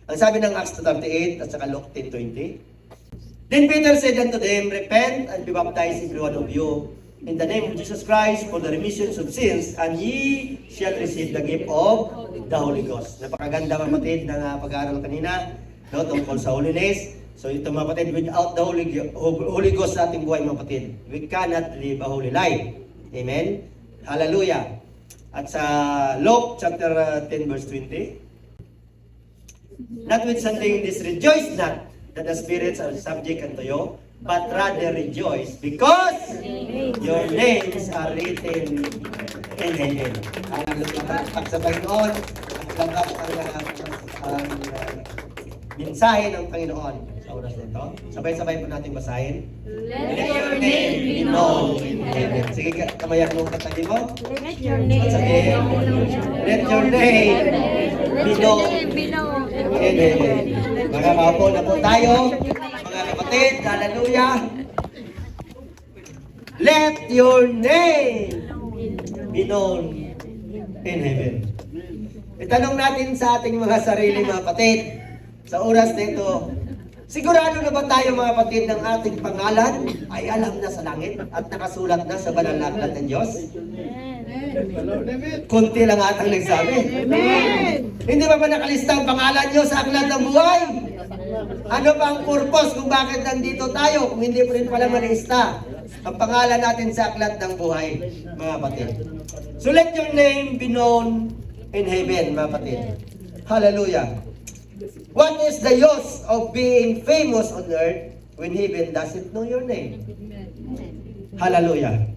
Ang sabi ng Acts 2:38 at saka Luke 10:20. Then Peter said unto them, Repent and be baptized every one of you in the name of Jesus Christ for the remission of sins, and ye shall receive the gift of the Holy Ghost. Napakaganda mga kapatid ng pag-aaral kanina, no, tungkol sa holiness. So ito mga kapatid, without the Holy Ghost sa ating buhay mga kapatid, we cannot live a holy life. Amen? Hallelujah. At sa Luke chapter 10 verse 20, notwithstanding this, rejoice not that the spirits are subject unto you, but rather rejoice because your names are written in heaven. Pagsabay noon, ang mensahe ng Panginoon sa oras nito. Sabay-sabay po natin basahin. Let your name be known in heaven. Sige, kamayan mo katabi mo. Let your name Let your name be known in heaven. Mga kapo na po tayo, mga kapatid, hallelujah. Let your name be known in heaven. Itanong natin sa ating mga sarili mga kapatid, sa oras na ito, sigurado na ba tayo mga kapatid ng ating pangalan ay alam na sa langit at nakasulat na sa banal na aklat ng Diyos? Kunti lang atang nagsabi. Hindi ba nakalista ang pangalan nyo sa aklat ng buhay? Ano ba ang purpose kung bakit nandito tayo kung hindi po rin pala malista ang pangalan natin sa aklat ng buhay, mga kapatid? So let your name be known in heaven, mga kapatid. Hallelujah. What is the use of being famous on earth when heaven doesn't know your name? Hallelujah.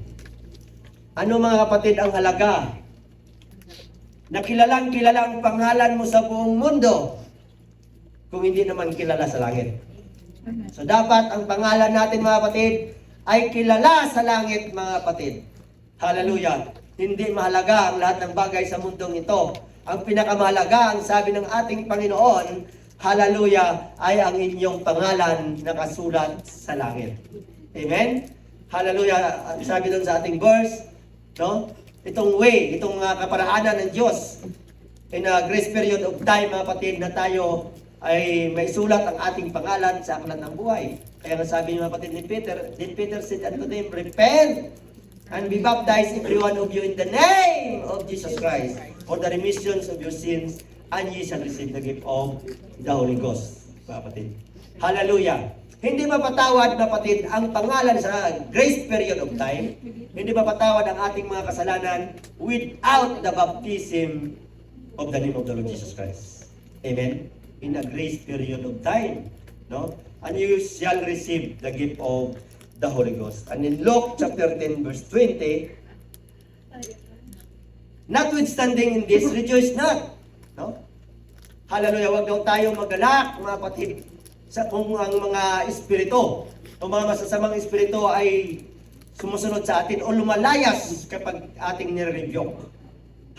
Ano mga kapatid ang halaga na kilalang pangalan mo sa buong mundo kung hindi naman kilala sa langit? So dapat ang pangalan natin mga kapatid ay kilala sa langit mga kapatid. Hallelujah. Hindi mahalaga ang lahat ng bagay sa mundong ito. Ang pinakamahalaga, ang sabi ng ating Panginoon, hallelujah, ay ang inyong pangalan nakasulat sa langit. Amen? Hallelujah. Ang sabi doon sa ating verse, no? Itong way, itong kaparaanan ng Diyos in a grace period of time, mga kapatid, na tayo ay may sulat ang ating pangalan sa aklat ng buhay. Kaya nga sabi ng mga kapatid ni Peter, then Peter said unto them, Repent and be baptized every one of you in the name of Jesus Christ for the remissions of your sins, and ye shall receive the gift of the Holy Ghost. Mga kapatid. Hallelujah. Hindi mapatawad, kapatid, ang pangalan sa grace period of time. Hindi mapatawad ang ating mga kasalanan without the baptism of the name of the Lord Jesus Christ. Amen? In a grace period of time. No? And you shall receive the gift of the Holy Ghost. And in Luke chapter 10 verse 20, notwithstanding in this, rejoice not. No? Hallelujah, wag daw tayong magalak, mga kapatid, sa kung ang mga espiritu o mga masasamang espiritu ay sumusunod sa atin o lumalayas kapag ating nire-rebuke.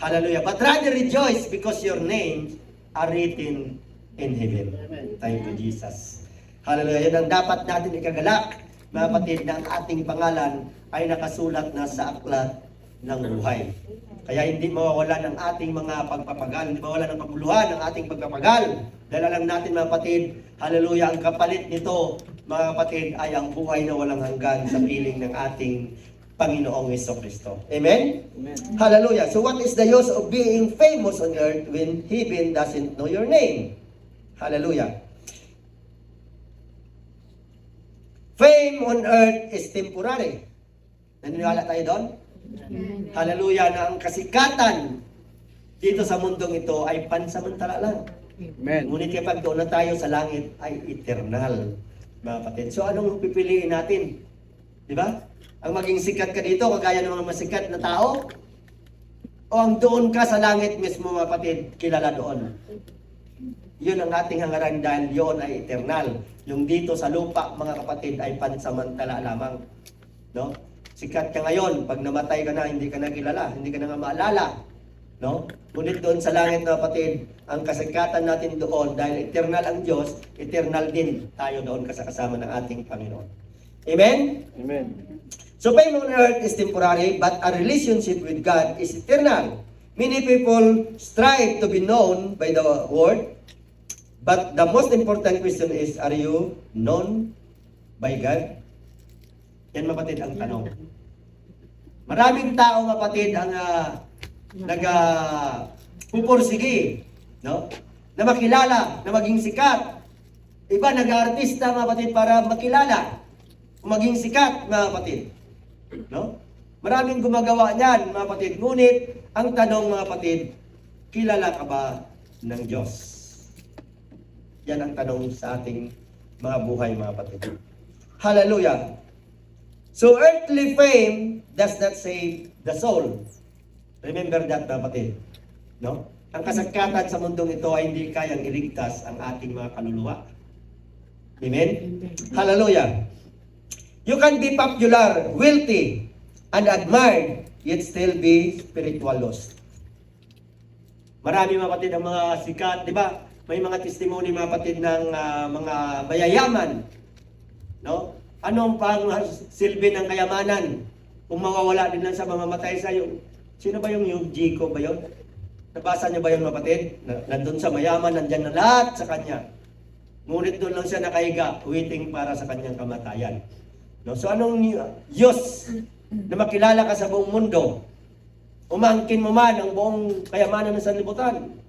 Hallelujah. But rather rejoice because your names are written in heaven. Thank you, Jesus. Hallelujah. Yan ang dapat natin ikagalak, mga kapatid, na ang ating pangalan ay nakasulat na sa aklat ng buhay. Kaya hindi mawawala ng ating mga pagpapagal, hindi mawawala ng paguluhan ng ating pagpapagal. Dahil alam natin mga kapatid, hallelujah, ang kapalit nito, mga kapatid, ay ang buhay na walang hanggan sa piling ng ating Panginoong Jesucristo. Amen? Amen? Hallelujah. So what is the use of being famous on earth when heaven doesn't know your name? Hallelujah. Fame on earth is temporary. Naniniwala tayo doon? Hallelujah, na ang kasikatan dito sa mundong ito ay pansamantala lang. Amen. Ngunit kapag doon na tayo sa langit ay eternal, mga kapatid. So anong pipiliin natin? Di ba? Ang maging sikat ka dito, kagaya ng mga masikat na tao? O ang doon ka sa langit mismo, mga kapatid, kilala doon? Yun ang ating hangaran dahil yun ay eternal. Yung dito sa lupa, mga kapatid, ay pansamantala lamang. No? Sikat ka ngayon, pag namatay ka na, hindi ka na kilala, hindi ka na nga maalala. No? Ngunit doon sa langit, mga kapatid, ang kasikatan natin doon, dahil eternal ang Diyos, eternal din tayo doon kasama ng ating Panginoon. Amen? Amen. So fame on earth is temporary, but a relationship with God is eternal. Many people strive to be known by the world, But the most important question is, are you known by God? Yan mapatid ang tanong. Maraming tao mapatid ang pupursige, no? Na makilala, na maging sikat. Iba nag-aartista mga kapatid para makilala, maging sikat mga kapatid. No? Maraming gumagawa niyan mga kapatid. Ngunit ang tanong mga kapatid, kilala ka ba ng Diyos? Yan ang tanong sa ating mga buhay mga kapatid. Hallelujah! So earthly fame does not save the soul. Remember that mga kapatid. No? Ang kasagkatan sa mundong ito ay hindi kayang iligtas ang ating mga kaluluwa. Amen? Hallelujah! You can be popular, wealthy, and admired, yet still be spiritual lost. Marami mga kapatid ang mga sikat, di ba? May mga testimony mga kapatid ng mga mayayaman. No? Anong pang silbi ng kayamanan? Kung mawawala din lang sa mamamatay sa iyo. Sino ba yung Jico ba yun? Nabasa niyo ba yun mga kapatid? Nandun sa mayaman, nandyan na lahat sa kanya. Ngunit doon lang siya nakahiga, waiting para sa kanyang kamatayan. No? So anong Diyos na makilala ka sa buong mundo? Umangkin mo man ang buong kayamanan ng sanlibutan.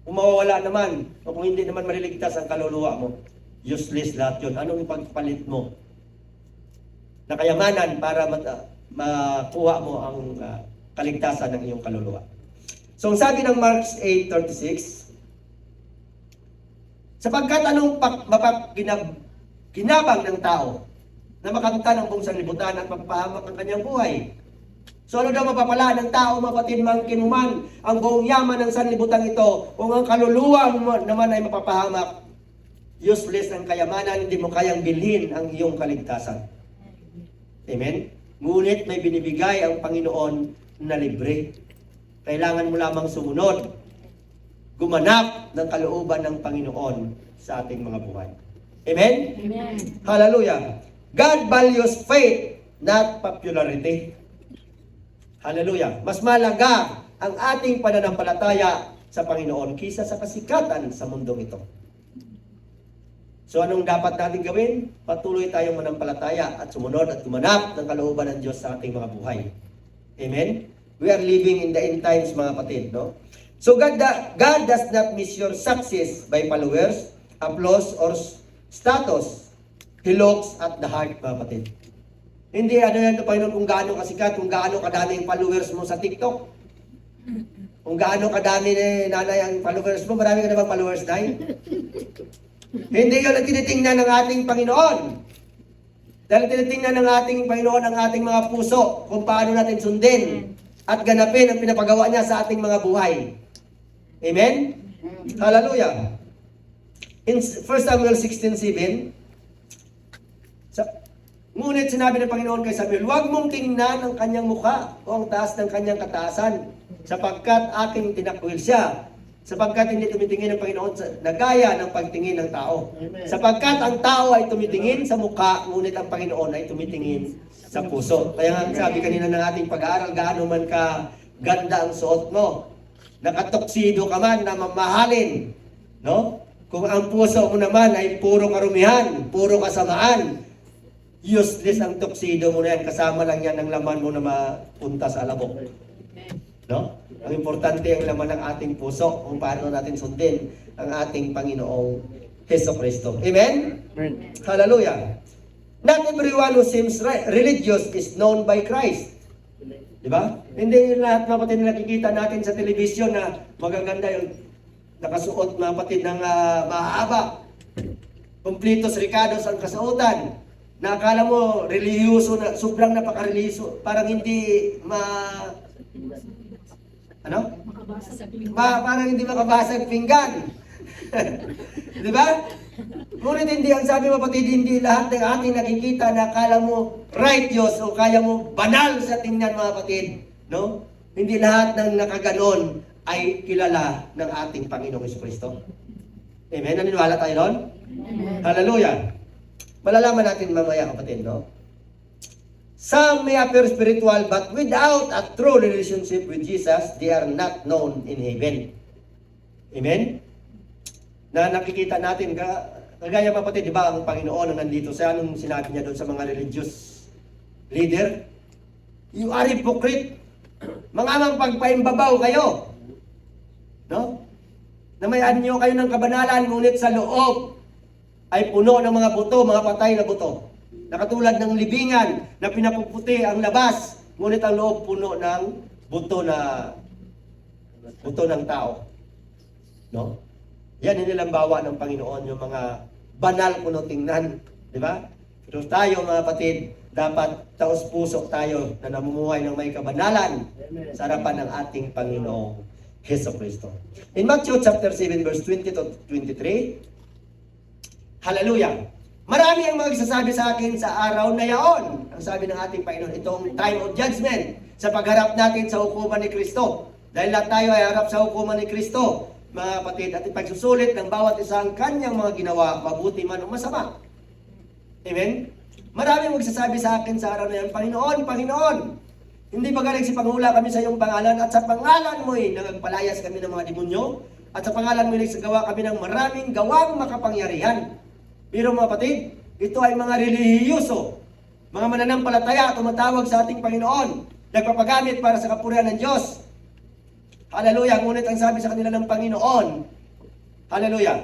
Kung mawawala naman, o kung hindi naman maliligtas ang kaluluwa mo, useless lahat yun. Anong ipagpalit mo na kayamanan para makuha mo ang kaligtasan ng iyong kaluluwa? So, ang sabi ng Mark 8:36, sapagkat anong ginabang ng tao na makamtan ang buong sanlibutan at mapapahamak ang kanyang buhay? So ano daw mapapala ng tao, mapatid mang kinuman ang buong yaman ng sanlibutan ito, kung ang kaluluwa mo naman ay mapapahamak? Useless ang kayamanan, hindi mo kayang bilhin ang iyong kaligtasan. Amen? Ngunit may binibigay ang Panginoon na libre. Kailangan mo lamang sumunod, gumanap ng kalooban ng Panginoon sa ating mga buhay. Amen? Amen. Hallelujah! God values faith, not popularity. Hallelujah! Mas malaga ang ating pananampalataya sa Panginoon kaysa sa kasikatan sa mundong ito. So anong dapat natin gawin? Patuloy tayong manampalataya at sumunod at gumanap ng kalooban ng Diyos sa ating mga buhay. Amen? We are living in the end times mga kapatid, no? So God does not measure success by followers, applause, or status. He looks at the heart mga kapatid. Hindi ano yan ito Panginoon kung gaano kasikat, kung gaano kadami yung followers mo sa TikTok. Kung gaano kadami nanay ang followers mo, marami ka na bang followers, Nay? Hindi yun ang tinitingnan ng ating Panginoon. Dahil tinitingnan ng ating Panginoon ang ating mga puso, kung paano natin sundin at ganapin ang pinapagawa niya sa ating mga buhay. Amen? Hallelujah! In 1 Samuel 16:7, ngunit sinabi ng Panginoon kay Samuel, huwag mong tingnan ang kanyang mukha o ang taas ng kanyang kataasan, sapagkat aking tinakwil siya, sapagkat hindi tumitingin ang Panginoon na gaya ng pagtingin ng tao. Amen. Sapagkat ang tao ay tumitingin sa mukha, ngunit ang Panginoon ay tumitingin sa puso. Kaya nga sabi kanina ng ating pag-aaral, gaano man ka ganda ang suot mo, nakatoksido ka man na mamahalin, no? Kung ang puso mo naman ay puro karumihan, puro kasamaan, useless ang tuxedo mo na yan, kasama lang yan ng laman mo na mapunta sa alabok. No? Ang importante ang laman ng ating puso kung paano natin sundin ang ating Panginoong Hesus Kristo. Amen? Amen. Hallelujah! Not everyone who seems religious is known by Christ. Di ba? Hindi lahat mga kapatid na nakikita natin sa telebisyon na magaganda yung nakasuot mga kapatid ng mahaba. Completos ricados ang kasuotan. Na akala mo relihiyoso na, sobrang napaka-relihiyoso, parang hindi Makabasa sa pinggan. parang hindi makabasag pinggan. Di ba? Ngunit hindi, ang sabi mapatid, hindi lahat ng ating nakikita na akala mo righteous o kaya mo banal sa tingnan mga kapatid. No? Hindi lahat ng nakaganon ay kilala ng ating Panginoong Jesucristo. Amen? Naniniwala tayo doon? Amen. Hallelujah! Malalaman natin mamaya kapatid, no? Some may appear spiritual, but without a true relationship with Jesus, they are not known in heaven. Amen? na nakikita natin, kagaya mga kapatid, di ba ang Panginoon ang nandito sa anong sinabi niya doon sa mga religious leader? You are hypocrite. Mga pagpaimbabaw kayo. No? Namayan niyo kayo ng kabanalan, ngunit sa loob ay puno ng mga buto, mga patay na buto. Nakatulad ng libingan na pinapuputi ang labas, ngunit ang loob puno ng buto ng tao. No? Yan inilambawa ng Panginoon, yung mga banal kuno tingnan. Di ba? Pero tayo mga kapatid, dapat taos-puso tayo na namumuhay ng may kabanalan sa harapan ng ating Panginoong Hesukristo. In Matthew chapter 7 verse 20 to 23, hallelujah! Marami ang magsasabi sa akin sa araw na yaon. Ang sabi ng ating Panginoon, itong time of judgment sa pagharap natin sa hukuman ni Kristo. Dahil lahat tayo ay harap sa hukuman ni Kristo, mga kapatid, at ipagsusulit ng bawat isang kanyang mga ginawa, mabuti man o masama. Amen? Maraming magsasabi sa akin sa araw na yan, Panginoon, Panginoon, hindi ba galing si Panghula kami sa iyong pangalan at sa pangalan mo'y nagpalayas kami ng mga demonyo at sa pangalan mo'y nagsagawa kami ng maraming gawang makapangyarihan. Pero mga kapatid, ito ay mga relihiyoso, mga mananampalataya, tumatawag sa ating Panginoon, nagpapagamit para sa kapurihan ng Diyos. Hallelujah! Ngunit ang sabi sa kanila ng Panginoon, hallelujah!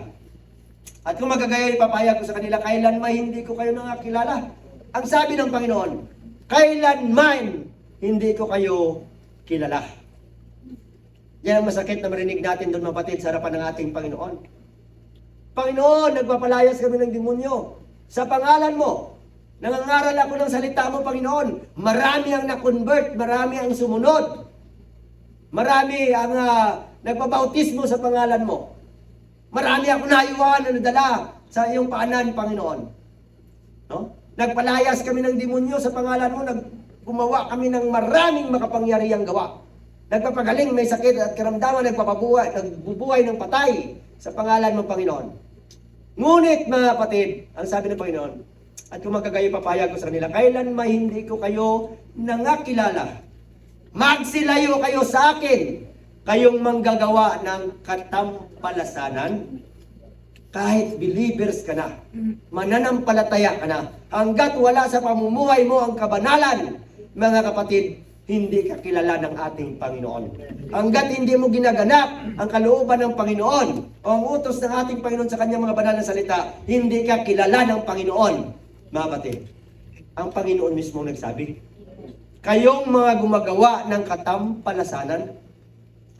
At kung magagaya, ipapahayag ko sa kanila, kailanman hindi ko kayo nakakilala. Ang sabi ng Panginoon, kailanman hindi ko kayo kilala. Yan ang masakit na marinig natin doon, mga kapatid, sa harapan ng ating Panginoon. Panginoon, nagpapalayas kami ng demonyo. Sa pangalan mo, nangangaral ako ng salita mo, Panginoon. Marami ang na-convert, marami ang sumunod. Marami ang nagpabautismo sa pangalan mo. Marami ako naiwan na nadala sa iyong paanan, Panginoon. No? Nagpalayas kami ng demonyo sa pangalan mo, gumawa kami ng maraming makapangyarihang gawa. Nagpapagaling may sakit at karamdaman, nagbubuhay ng patay sa pangalan mo, Panginoon. Ngunit, mga kapatid, ang sabi ng Panginoon, at kung magkagayo papayag ko sa kanila, kailan hindi ko kayo nangakilala. Magsilayo kayo sa akin, kayong manggagawa ng katampalasanan, kahit believers ka na, mananampalataya ka na, hanggat wala sa pamumuhay mo ang kabanalan, mga kapatid, hindi ka kilala ng ating Panginoon. Hanggat hindi mo ginaganap ang kalooban ng Panginoon o ang utos ng ating Panginoon sa kanyang mga banal na salita, hindi ka kilala ng Panginoon, mga kapatid. Ang Panginoon mismo nagsabi, kayong mga gumagawa ng katampalasanan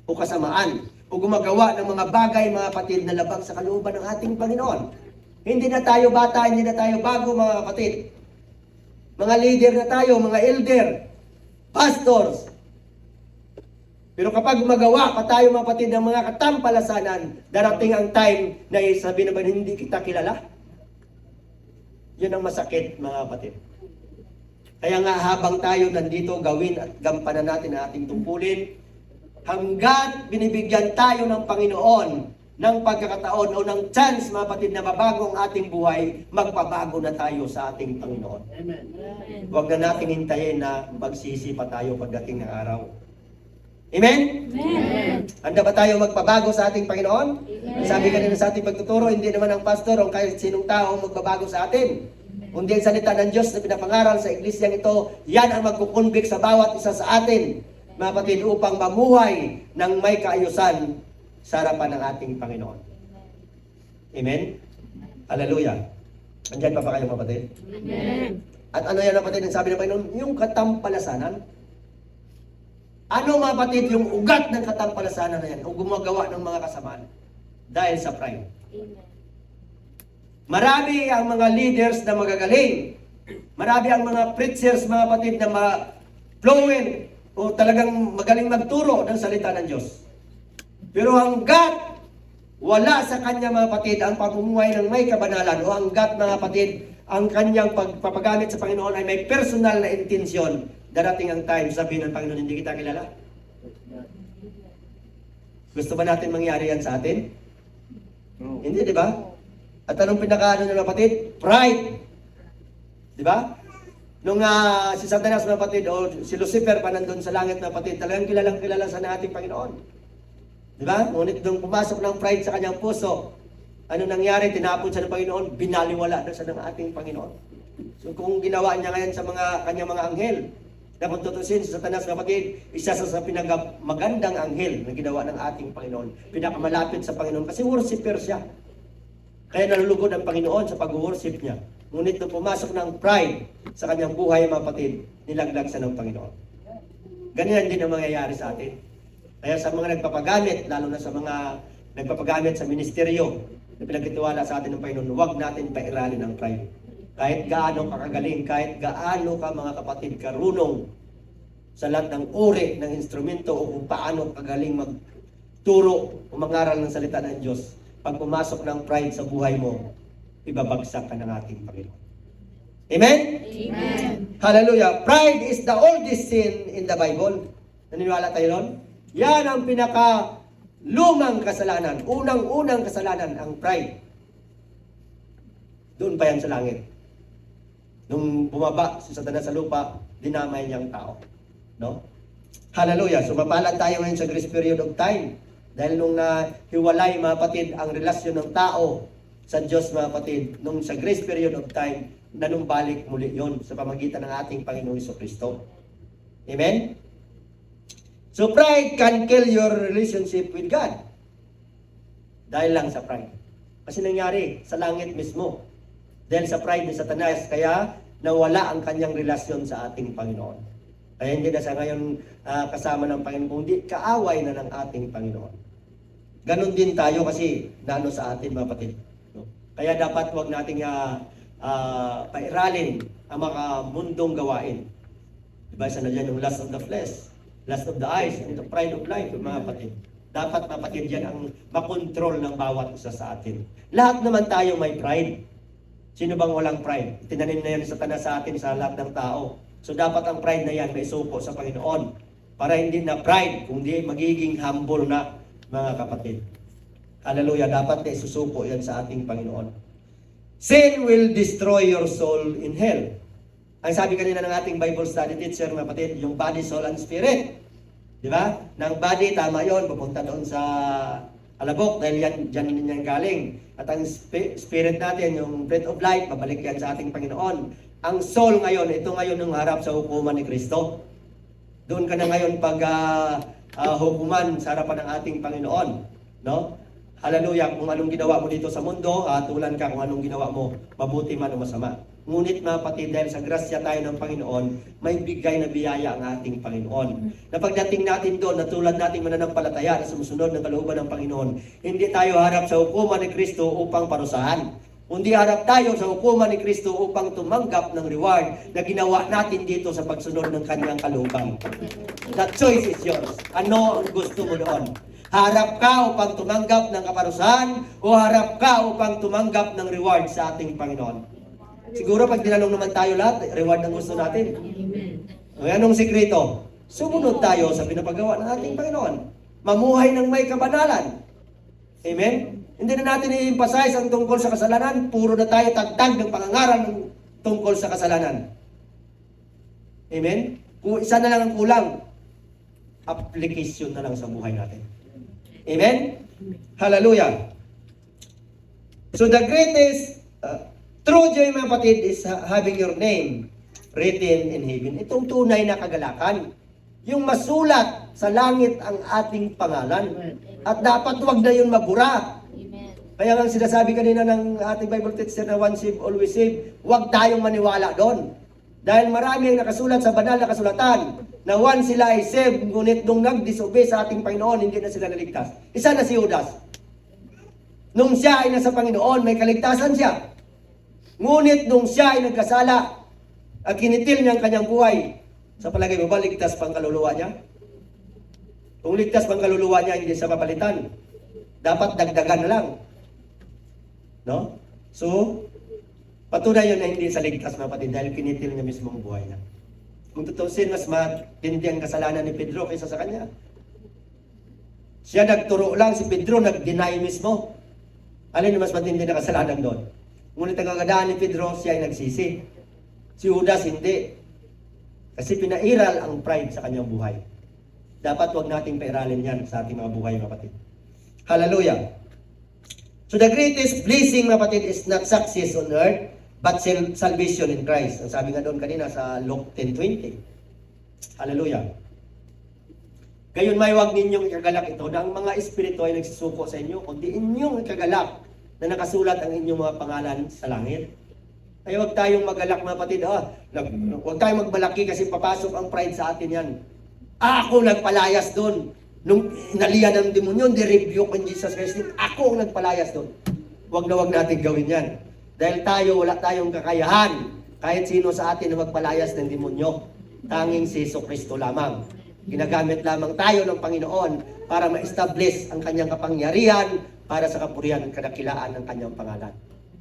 o kasamaan o gumagawa ng mga bagay, mga kapatid, na labag sa kalooban ng ating Panginoon. Hindi na tayo bata, hindi na tayo bago, mga kapatid. Mga leader na tayo, mga elder, pastors. Pero kapag gumagawa pa tayo, mga kapatid, ng mga katampalasanan, darating ang time na sabi naman, hindi kita kilala. Yun ang masakit, mga kapatid. Kaya nga habang tayo nandito, gawin at gampanan natin ang ating tungkulin, hanggat binibigyan tayo ng Panginoon ng pagkakataon o ng chance, mga kapatid, na mabago ang ating buhay, magpabago na tayo sa ating Panginoon. Amen. Huwag na natin hintayin na magsisi pa tayo pagdating ng araw. Amen? Amen. Handa ba tayo magpabago sa ating Panginoon? Amen. Sabi kanina sa ating pagtuturo, hindi naman ang pastor o kahit sinong tao ang magbabago sa atin. Kundi ang salita ng Diyos na pinapangaral sa iglesyang ito, yan ang magkukonvict sa bawat isa sa atin, mga kapatid, upang mamuhay ng may kaayusan sa harapan ng ating Panginoon. Amen? Hallelujah. Andyan pa kayo, mga kapatid? Amen. At ano yan, mga kapatid, ang sabi ng Panginoon? Yung katampalasanan. Ano, mga kapatid, yung ugat ng katampalasanan na yan o gumagawa ng mga kasamaan? Dahil sa pride. Amen. Marami ang mga leaders na magagaling. Marami ang mga preachers, mga kapatid, na fluent o talagang magaling magturo ng salita ng Diyos. Pero hanggat wala sa kanya, mga kapatid, ang pamumuhay ng may kabanalan o hanggat, mga kapatid, ang kanyang pagpapagamit sa Panginoon ay may personal na intensyon, darating ang time, sabihin ng Panginoon, hindi kita kilala. Gusto ba natin mangyari yan sa atin? Hindi, di ba? At anong pinakaano ng kapatid? Pride. Di ba? Nung si Satanas, mga kapatid, o si Lucifer pa nandun sa langit, mga kapatid, talagang kilala sa ating Panginoon. Di ba? Ngunit nung pumasok ng pride sa kanyang puso, Ano nangyari? Tinapon siya ng Panginoon, binaliwala na siya ng ating Panginoon. So kung ginawa niya ngayon sa kanyang mga anghel, na kung tutusin sa Satanas, kapatid, isa sa pinakamagandang anghel na ginawa ng ating Panginoon. Pinakamalapit sa Panginoon kasi worshiper siya. Kaya nalulugod ang Panginoon sa pag-worship niya. Ngunit nung pumasok ng pride sa kanyang buhay, mga kapatid, nilaglag siya ng Panginoon. Ganyan din ang mangyayari sa atin. Kaya sa mga nagpapagamit, lalo na sa mga nagpapagamit sa ministeryo na pinagtitiwala sa atin ng Panginoon, huwag natin pairalin ang pride. Kahit gaano ka kagaling, kahit gaano ka mga kapatid karunong sa lahat ng uri ng instrumento o kung paano kagaling magturo o mangaral ng salita ng Diyos, pag pumasok ng pride sa buhay mo, ibabagsak ka ng ating Panginoon. Amen? Amen. Hallelujah. Pride is the oldest sin in the Bible. Naniniwala tayo nun? Yan ang lumang kasalanan. Unang-unang kasalanan, ang pride. Doon pa yan sa langit. Nung bumaba si Satanas sa lupa, dinamay niyang tao. No? Hallelujah. So mapalad tayo ngayon sa grace period of time. Dahil nung nahiwalay, mga kapatid, ang relasyon ng tao sa Diyos, mga kapatid, nung sa grace period of time, nanumbalik muli yon sa pamagitan ng ating Panginoong Jesucristo. Amen? So pride can kill your relationship with God. Dahil lang sa pride. Kasi nangyari sa langit mismo. Dahil sa pride ni Satanas, kaya nawala ang kanyang relasyon sa ating Panginoon. Kaya hindi na siya ngayon kasama ng Panginoon, kundi kaaway na ng ating Panginoon. Ganon din tayo kasi nano sa atin, mga kapatid. No? Kaya dapat huwag nating pairalin ang mga mundong gawain. Diba, isa na dyan yung lust of the flesh, lust of the eyes, and the pride of life, mga kapatid. Dapat, mga kapatid, yan ang makontrol ng bawat isa sa atin. Lahat naman tayo may pride. Sino bang walang pride? Tinanim na yan sa Satanas sa atin sa lahat ng tao. So dapat ang pride na yan may suko sa Panginoon. Para hindi na pride, kundi magiging humble na, mga kapatid. Hallelujah, dapat na isusuko yan sa ating Panginoon. Sin will destroy your soul in hell. Ang sabi kanina ng ating Bible study teacher, mga kapatid, yung body, soul, and spirit. Di ba? Nang body, tama yon, pupunta doon sa alabok dahil dyan yan galing. At ang spirit natin, yung breath of life, babalik yan sa ating Panginoon. Ang soul ngayon, ito ngayon ang harap sa hukuman ni Kristo. Doon ka na ngayon pag hukuman sa harapan ng ating Panginoon. No? Hallelujah, kung anong ginawa mo dito sa mundo, tulan ka kung anong ginawa mo, mabuti man o masama. Ngunit mga kapatid, dahil sa grasya tayo ng Panginoon, may bigay na biyaya ang ating Panginoon. Na pagdating natin doon, na tulad nating mananampalataya na sumusunod ng kalooban ng Panginoon, hindi tayo harap sa hukuman ni Kristo upang parusahan. Kundi harap tayo sa hukuman ni Kristo upang tumanggap ng reward na ginawa natin dito sa pagsunod ng kanyang kalooban. The choice is yours. Ano ang gusto mo doon? Harap ka upang tumanggap ng kaparusahan o harap ka upang tumanggap ng reward sa ating Panginoon? Siguro pag tinanong naman tayo lahat, reward ang gusto natin. Anong sikreto? Sumunod tayo sa pinapagawa ng ating Panginoon. Mamuhay ng may kabanalan. Amen? Hindi na natin i-emphasize ang tungkol sa kasalanan. Puro na tayo tagtag ng pangangaral ng tungkol sa kasalanan. Amen? Kung isa na lang ang kulang, application na lang sa buhay natin. Amen? Hallelujah. So the greatest true joy, mga kapatid, is having your name written in heaven. Itong tunay na kagalakan. Yung masulat sa langit ang ating pangalan. At dapat wag na yun mabura. Kaya nga sinasabi kanina ng ating Bible teacher na once saved, always saved, wag tayong maniwala doon. Dahil marami ang nakasulat sa banal na kasulatan na once sila ay saved, ngunit nung nag-disobey sa ating Panginoon, hindi na sila naligtas. Isa na si Judas. Nung siya ay nasa Panginoon, may kaligtasan siya. Ngunit nung siya ay nagkasala at kinitil niya ang kanyang buhay, sa palagay mo ba, ligtas pang kaluluwa niya? Kung ligtas pang kaluluwa niya, hindi siya papalitan. Dapat dagdagan na lang. No? So, patunay yun na hindi sa ligtas, mga kapatid, dahil kinitil niya mismo ang buhay niya. Kung tutusin, mas matindi ang kasalanan ni Pedro kaysa sa kanya. Siya nagturo lang, si Pedro nag-deny mismo. Alin mas matindi na kasalanan doon? Ngunit ang kagadaan ni Pedro, siya ay nagsisi. Si Judas hindi. Kasi pinairal ang pride sa kanyang buhay. Dapat wag nating pairalin yan sa ating mga buhay, mga kapatid. Hallelujah. So the greatest blessing, mga kapatid, is not success on earth, but salvation in Christ. Ang sabi nga doon kanina sa Luke 10:20. Hallelujah. Gayon may huwag ninyong ikagalak ito na ang mga espiritu ay nagsisuko sa inyo, kundi inyong ikagalak na nakasulat ang inyong mga pangalan sa langit. Kaya huwag tayong magalak, mga kapatid. Huwag tayong magmalaki kasi papasok ang pride sa atin yan. Ako nagpalayas doon. Nung inalian ng demonyo, di-rebuke ng Jesus Christ. Ako ang nagpalayas doon. Huwag na huwag natin gawin yan. Dahil tayo, wala tayong kakayahan. Kahit sino sa atin na magpalayas ng demonyo. Tanging si Jesu Kristo lamang. Ginagamit lamang tayo ng Panginoon para ma-establish ang kanyang kapangyarihan para sa kapurihan at kadakilaan ng kanyang pangalan.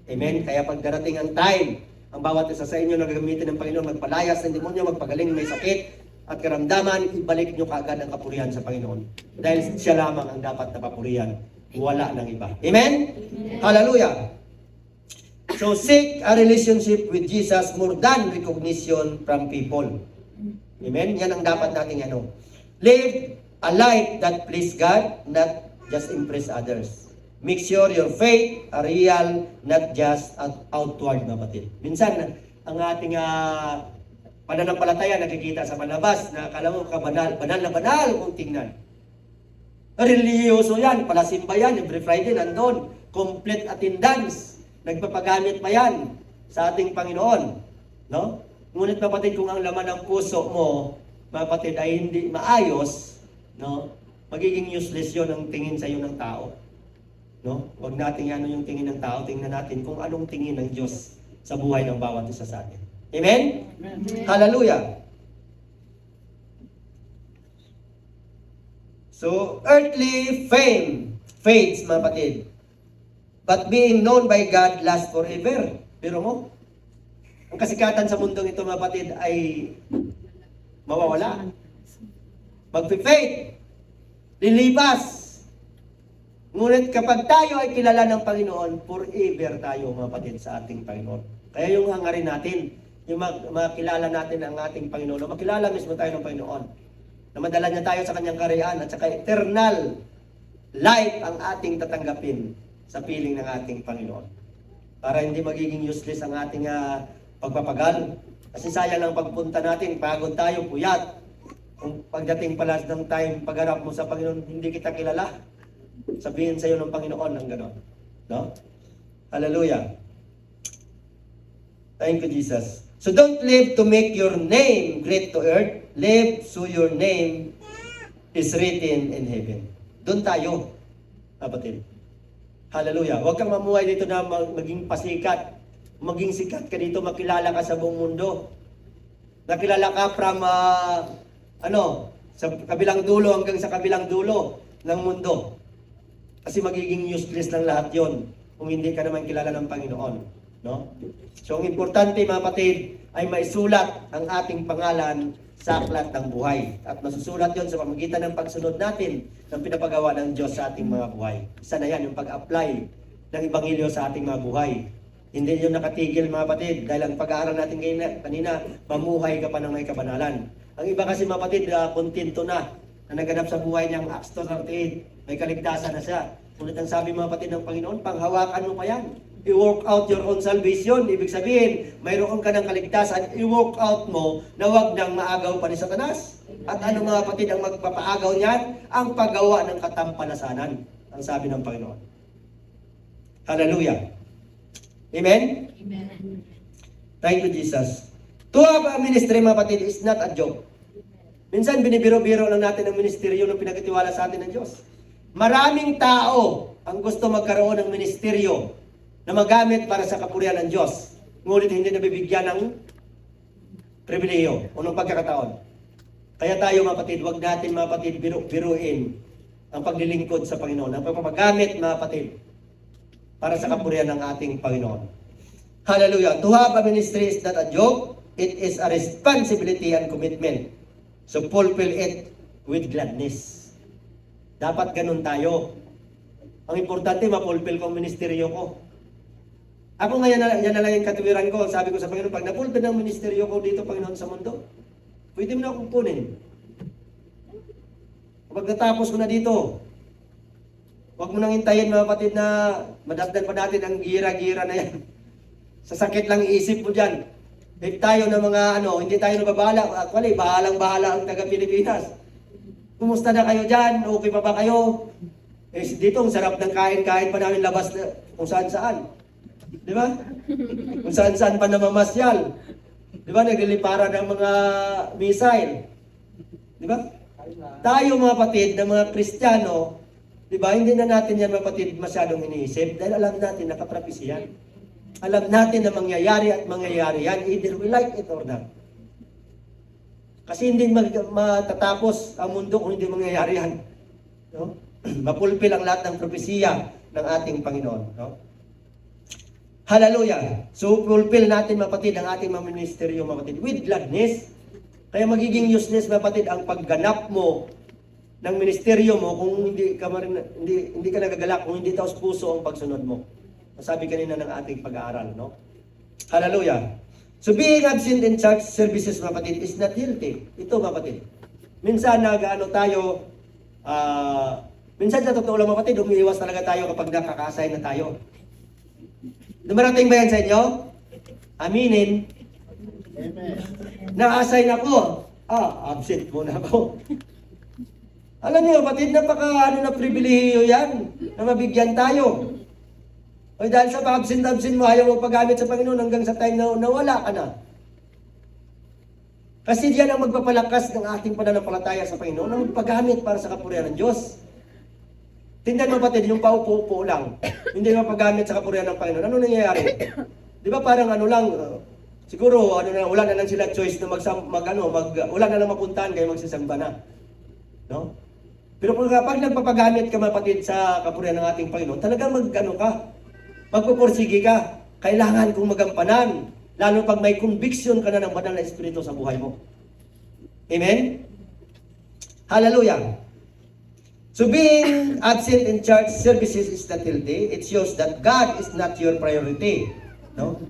Amen? Kaya pag darating ang time, ang bawat isa sa inyo na gagamitin ng Panginoon, magpalayas ng demonyo, magpagaling may sakit, at karamdaman, ibalik nyo kaagad ang kapurihan sa Panginoon. Dahil siya lamang ang dapat na papurihan. Wala ng iba. Amen? Hallelujah! So, seek a relationship with Jesus more than recognition from people. Amen? Yan ang dapat nating ano. Live a life that please God, not just impress others. Make sure your faith are real, not just outward, mga kapatid. Minsan, ang ating pananampalataya nakikita sa palabas na akala mo banal na banal kung tingnan. Religyoso yan, palasimba yan, every Friday nandun. Complete attendance. Nagpapagamit pa yan sa ating Panginoon. No? Ngunit kapatid, kung ang laman ng puso mo, kapatid, ay hindi maayos, no? Magiging useless yon ang tingin sa iyo ng tao. No? Huwag natin ano yung tingin ng tao, tingnan natin kung anong tingin ng Diyos sa buhay ng bawat isa sa atin. Amen? Amen. Hallelujah! So, earthly fame fades, mga kapatid. But being known by God lasts forever. Pero mo, ang kasikatan sa mundong ito, mga kapatid, ay mawawala. Magpi-fade. Lilipas. Ngunit kapag tayo ay kilala ng Panginoon, forever tayo, mga kapatid, sa ating Panginoon. Kaya yung hangarin natin, yung makilala natin ang ating Panginoon, makilala mismo tayo ng Panginoon, na madala niya tayo sa kanyang kaharian at saka eternal life ang ating tatanggapin sa piling ng ating Panginoon. Para hindi magiging useless ang ating pagpapagal. Kasi sayang ang pagpunta natin, pagod tayo, puyat. Kung pagdating pala ng time, pagharap mo sa Panginoon, hindi kita kilala. Sabihin sa iyo ng Panginoon ng gano'n. No? Hallelujah. Thank you, Jesus. So don't live to make your name great to earth. Live so your name is written in heaven. Doon tayo, kapatid. Hallelujah. Huwag kang mamuhay dito na maging pasikat. Maging sikat ka dito, makilala ka sa buong mundo. Nakilala ka from, sa kabilang dulo hanggang sa kabilang dulo ng mundo. Kasi magiging useless lang lahat yon kung hindi ka naman kilala ng Panginoon. No? So, ang importante, mga kapatid, ay maisulat ang ating pangalan sa aklat ng buhay. At masusulat yon sa pamamagitan ng pagsunod natin ng pinapagawa ng Diyos sa ating mga buhay. Isa na yan, yung pag-apply ng Ebanghelyo sa ating mga buhay. Hindi yun nakatigil, mga kapatid, dahil ang pag-aaral natin kanina, mamuhay ka pa ng may kabanalan. Ang iba kasi, mga kapatid, kontento na naganap sa buhay niyang Acts 2:38, may kaligtasan na siya. Ngunit ang sabi, mga kapatid, ng Panginoon, panghawakan mo pa yan. I-work out your own salvation. Ibig sabihin, mayroon ka ng kaligtasan, i-work out mo na wag nang maagaw pa ni Satanas. At ano, mga kapatid, ang magpapaagaw niyan? Ang paggawa ng katampalasanan, ang sabi ng Panginoon. Hallelujah. Amen? Amen. Thank you, Jesus. To have a ministry, mga kapatid, is not a joke. Minsan, binibiro-biro lang natin ang ministeryo na pinagkatiwala sa atin ng Diyos. Maraming tao ang gusto magkaroon ng ministeryo na magamit para sa kapurihan ng Diyos. Ngunit hindi nabibigyan ng pribileyo o ng pagkakataon. Kaya tayo, mga kapatid, huwag natin, mga kapatid, biruin ang paglilingkod sa Panginoon. Ang pagpapagamit, mga kapatid, para sa kapurihan ng ating Panginoon. Hallelujah. To have a ministry is not a joke. It is a responsibility and commitment. So fulfill it with gladness. Dapat ganun tayo. Ang importante, ma-fulfill ko ang ministeryo ko. Ako ngayon yan na lang yung katuwiran ko. Sabi ko sa Panginoon, pag na-fulfill ang ministeryo ko dito, Panginoon, sa mundo, pwede mo na akong kunin. Pag natapos ko na dito, Huwag mo nang hintayin mga kapatid na madagdag pa natin ang gira-gira na yan. Sasakit lang isip mo dyan. If tayo ng mga hindi tayo nababahala. Actually, bahalang-bahala ang taga-Pilipinas. Kumusta na kayo dyan? Okay pa ba kayo? Dito, ang sarap ng kain-kain pa namin labas na kung saan-saan. Di ba? Kung saan-saan pa namamasyal. Di ba? Nagliliparan ng mga missile. Di ba? Tayo mga kapatid, na mga Kristiyano, di ba? Hindi na natin yan mga kapatid masyadong iniisip dahil alam natin nakaprapis yan. Alam natin na mangyayari at mangyayari yan, either we like it or not. Kasi hindi matatapos ang mundo kung hindi mangyayari yan. No? Mapulpil ang lahat ng propesiya ng ating Panginoon. No? Hallelujah! So, fulfill natin, mapatid, ang ating mga ministeryo, mapatid, with gladness. Kaya magiging useless, mapatid, ang pagganap mo ng ministeryo mo kung hindi ka nagagalak, kung hindi taos puso ang pagsunod mo. Sabi kanina ng ating pag-aaral, no? Hallelujah! So, being absent in church services, mapatid, is not healthy. Ito, mapatid. Minsan, minsan sa totoo lang, mapatid, umiiwas talaga tayo kapag nakakasay na tayo. Dumarating ba yan sa inyo? Aminin. Amen. Na-assign ako. Absent muna ako. Alam niyo, kapatid, na pribilehiyo yan na mabigyan tayo. O dahil sa pa-absent mo, ayaw mo paggamit sa Panginoon hanggang sa time na nawala ka na. Kasi diyan ang magpapalakas ng ating pananampalataya sa Panginoon, ang paggamit para sa kapurihan ng Diyos. Tindan mo, kapatid, yung paupo-upo lang. Hindi mo paggamit sa kapurihan ng Panginoon. Ano nangyayari? Di ba parang siguro wala na lang sila choice na wala na lang mapuntahan kayo magsasamba na. No? Pero kapag nagpapagamit ka, kapatid, sa kapurihan ng ating Panginoon, talagang magpupursige ka. Kailangan kong magampanan. Lalo pag may conviction ka na ng banal na Espiritu sa buhay mo. Amen? Hallelujah! So being absent in church services is not healthy. It shows that God is not your priority. No?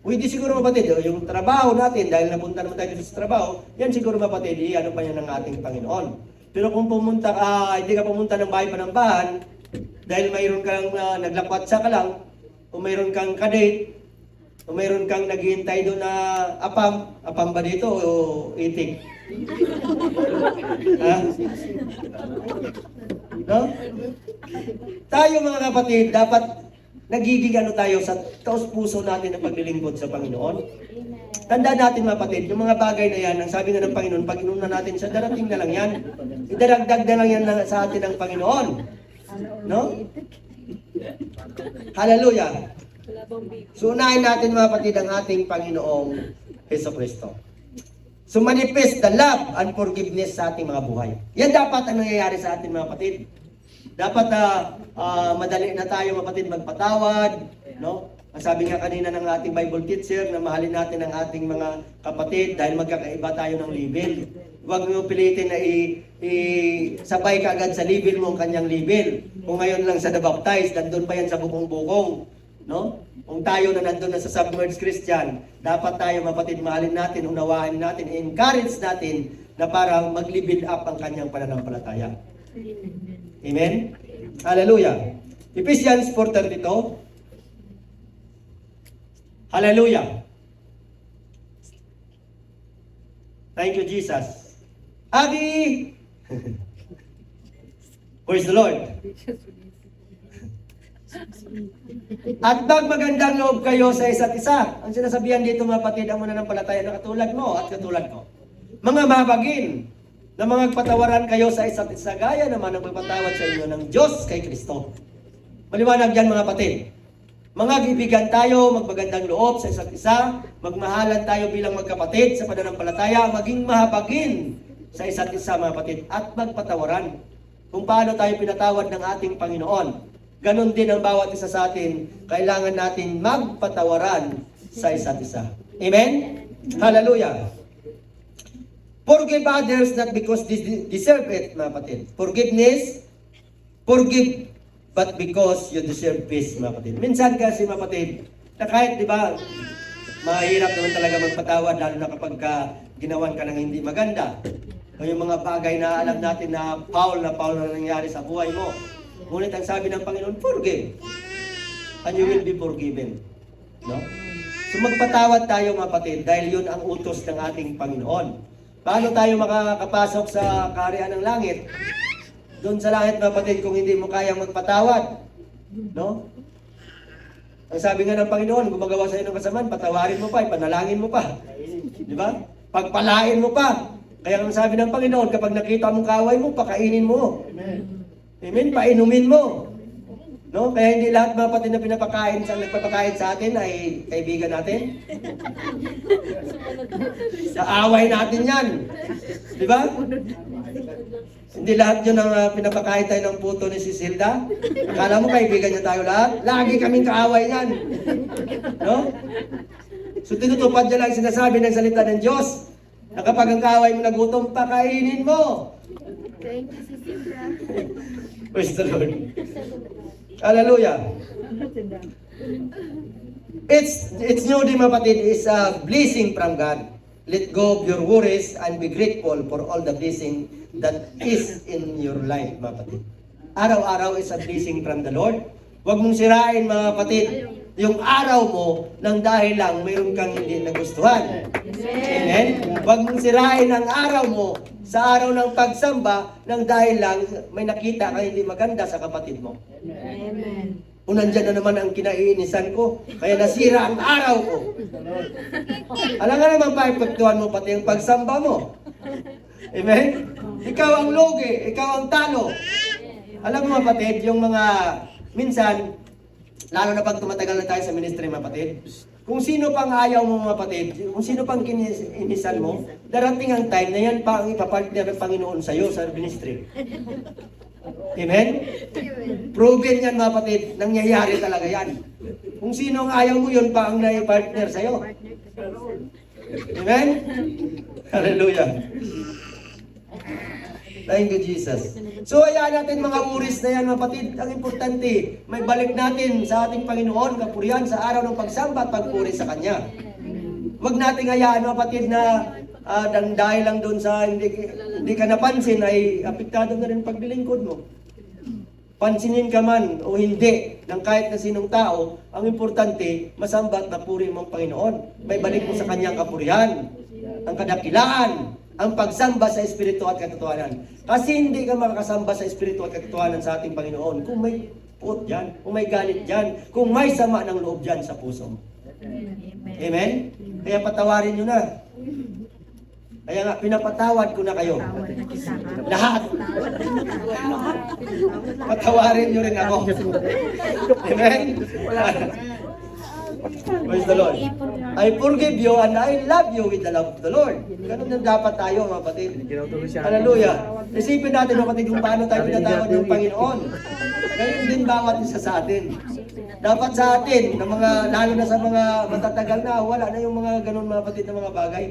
Hindi siguro, mapatid, yung trabaho natin, dahil napunta naman tayo sa trabaho, yan siguro, mapatid, pa yan ng ating Panginoon. Pero kung hindi ka pumunta ng bahay panambahan, dahil mayroon kang naglapatsa ka lang, o mayroon kang kadate, o mayroon kang naghihintay doon na apam ba dito o itik? Ha? No? Tayo mga kapatid, dapat nagiging tayo sa taos puso natin ng paglilingkod sa Panginoon. Tandaan natin mga kapatid, yung mga bagay na yan, ang sabi na ng Panginoon, pag inuna natin siya, darating na lang yan. Idaragdag na lang yan sa atin ng Panginoon. No? Hallelujah! So unahin natin mga kapatid ang ating Panginoong Jesucristo. So manifest the love and forgiveness sa ating mga buhay. Yan dapat ang nangyayari sa ating mga kapatid. Dapat madali na tayo mga kapatid magpatawad, no? Ang sabi nga kanina ng ating Bible teacher na mahalin natin ang ating mga kapatid dahil magkakaiba tayo ng level. Huwag mo pilitin na sabay ka agad sa level mo ang kanyang level. Kung ngayon lang sa na-baptize, nandun pa yan sa bukong-bukong, no? Kung tayo na nandun na sa submerged Christian, dapat tayo mapatid mahalin natin, unawain natin, encourage natin na parang mag-level up ang kanyang pananampalataya. Amen? Hallelujah! Ephesians 4:32. Hallelujah! Thank you, Jesus. Abi! Praise the Lord. At magandang loob kayo sa isa't isa. Ang sinasabihan dito mga kapatid, ang mananampalataya na katulad mo at katulad ko. Mga mabagin na magpatawaran kayo sa isa't isa, gaya naman ang magpatawad sa inyo ng Diyos kay Kristo. Maliwanag yan mga kapatid. Mga kaibigan tayo, magmagandang loob sa isa't isa, magmahalan tayo bilang magkapatid sa pananampalataya, maging mahabagin sa isa't isa mga kapatid, at magpatawaran. Kung paano tayo pinatawad ng ating Panginoon. Ganon din ang bawat isa sa atin, kailangan natin magpatawaran sa isa't isa. Amen? Hallelujah! Forgive others not because they deserve it, mga kapatid. Forgiveness, forgive, but because you deserve peace, mga kapatid. Minsan kasi, mga kapatid, na kahit, di ba, mahirap naman talaga magpatawad, lalo na kapag ginawan ka ng hindi maganda. O yung mga bagay na alam natin na foul na nangyari sa buhay mo. Ngunit ang sabi ng Panginoon, forgive. And you will be forgiven. No? So magpatawad tayo mga kapatid dahil yun ang utos ng ating Panginoon. Paano tayo makakapasok sa kaharian ng langit? Doon sa langit mga kapatid kung hindi mo kayang magpatawad. No? Ang sabi nga ng Panginoon, gumagawa sa iyo ng kasamaan, patawarin mo pa, ipanalangin mo pa. Di ba? Pagpalain mo pa. Kaya ang sabi ng Panginoon, kapag nakita mong kaaway mo, pakainin mo. Amen? Painumin mo. No? Kaya hindi lahat mga kapatid na nagpapakain sa atin ay kaibigan natin. Kaaway natin yan. Di ba? Hindi lahat yun ang pinapakain tayo ng puto ni si Silda. Akala mo kaibigan niya tayo lahat? Lagi kaming kaaway yan. No? So tinutupad niya lang sinasabi ng salita ng Diyos na kapag ang kaaway mo nagutom, pakainin mo. Thank you, Sisilda. Praise the Lord. Hallelujah. It's new din mga kapatid, is a blessing from God. Let go of your worries and be grateful for all the blessing that is in your life, mga kapatid. Araw-araw is a blessing from the Lord. Huwag mong sirain, mga kapatid, yung araw mo nang dahil lang mayroon kang hindi nagustuhan. Amen? Huwag mong sirain ang araw mo sa araw ng pagsamba nang dahil lang may nakita kang hindi maganda sa kapatid mo. Amen. O nandyan na naman ang kinaiinisan ko, kaya nasira ang araw ko. Alam nga naman paipagtuan mo pati ang pagsamba mo. Amen? Ikaw ang logi, ikaw ang talo. Alam mo mga kapatid, yung mga minsan, lalo na pag tumatagal na tayo sa ministry mga kapatid, kung sino pang ayaw mo mga kapatid, kung sino pang kiniinisan mo, darating ang time na yan pa ang ipapartner ng Panginoon sa'yo sa ministry. Amen? Proven yan mga kapatid, nangyayari talaga yan. Kung sino ang ayaw mo, yun pa ang nai-partner sa'yo. Amen? Hallelujah. Thank you, Jesus. So, hayaan natin mga uris na yan, mga kapatid. Ang importante, may balik natin sa ating Panginoon, kapurihan sa araw ng pagsamba at pagpuri sa Kanya. Huwag nating hayaan, mga kapatid, na dahil lang doon sa hindi ka napansin, ay apektado na rin paglilingkod mo. Pansinin ka man o hindi ng kahit na sinong tao, ang importante, masamba at napuri mo ang Panginoon. May balik mo sa Kanyang kapurihan, ang kadakilaan, ang pagsamba sa Espiritu at katotohanan. Kasi hindi ka makakasamba sa Espiritu at katotohanan sa ating Panginoon kung may puot dyan, kung may galit dyan, kung may sama ng loob dyan sa puso mo. Amen? Kaya patawarin nyo na. Kaya nga, pinapatawad ko na kayo. Lahat. Patawarin nyo rin ako. Amen? Praise the Lord. I forgive you and I love you with the love of the Lord. Ganun na dapat tayo, mga kapatid. Hallelujah. Isipin natin, mga kapatid, kung paano tayo pinatawad ng Panginoon. Ganun din bawat isa sa atin. Dapat sa atin, na mga, lalo na sa mga matatagal na, wala na yung mga ganun, mga kapatid, na mga bagay.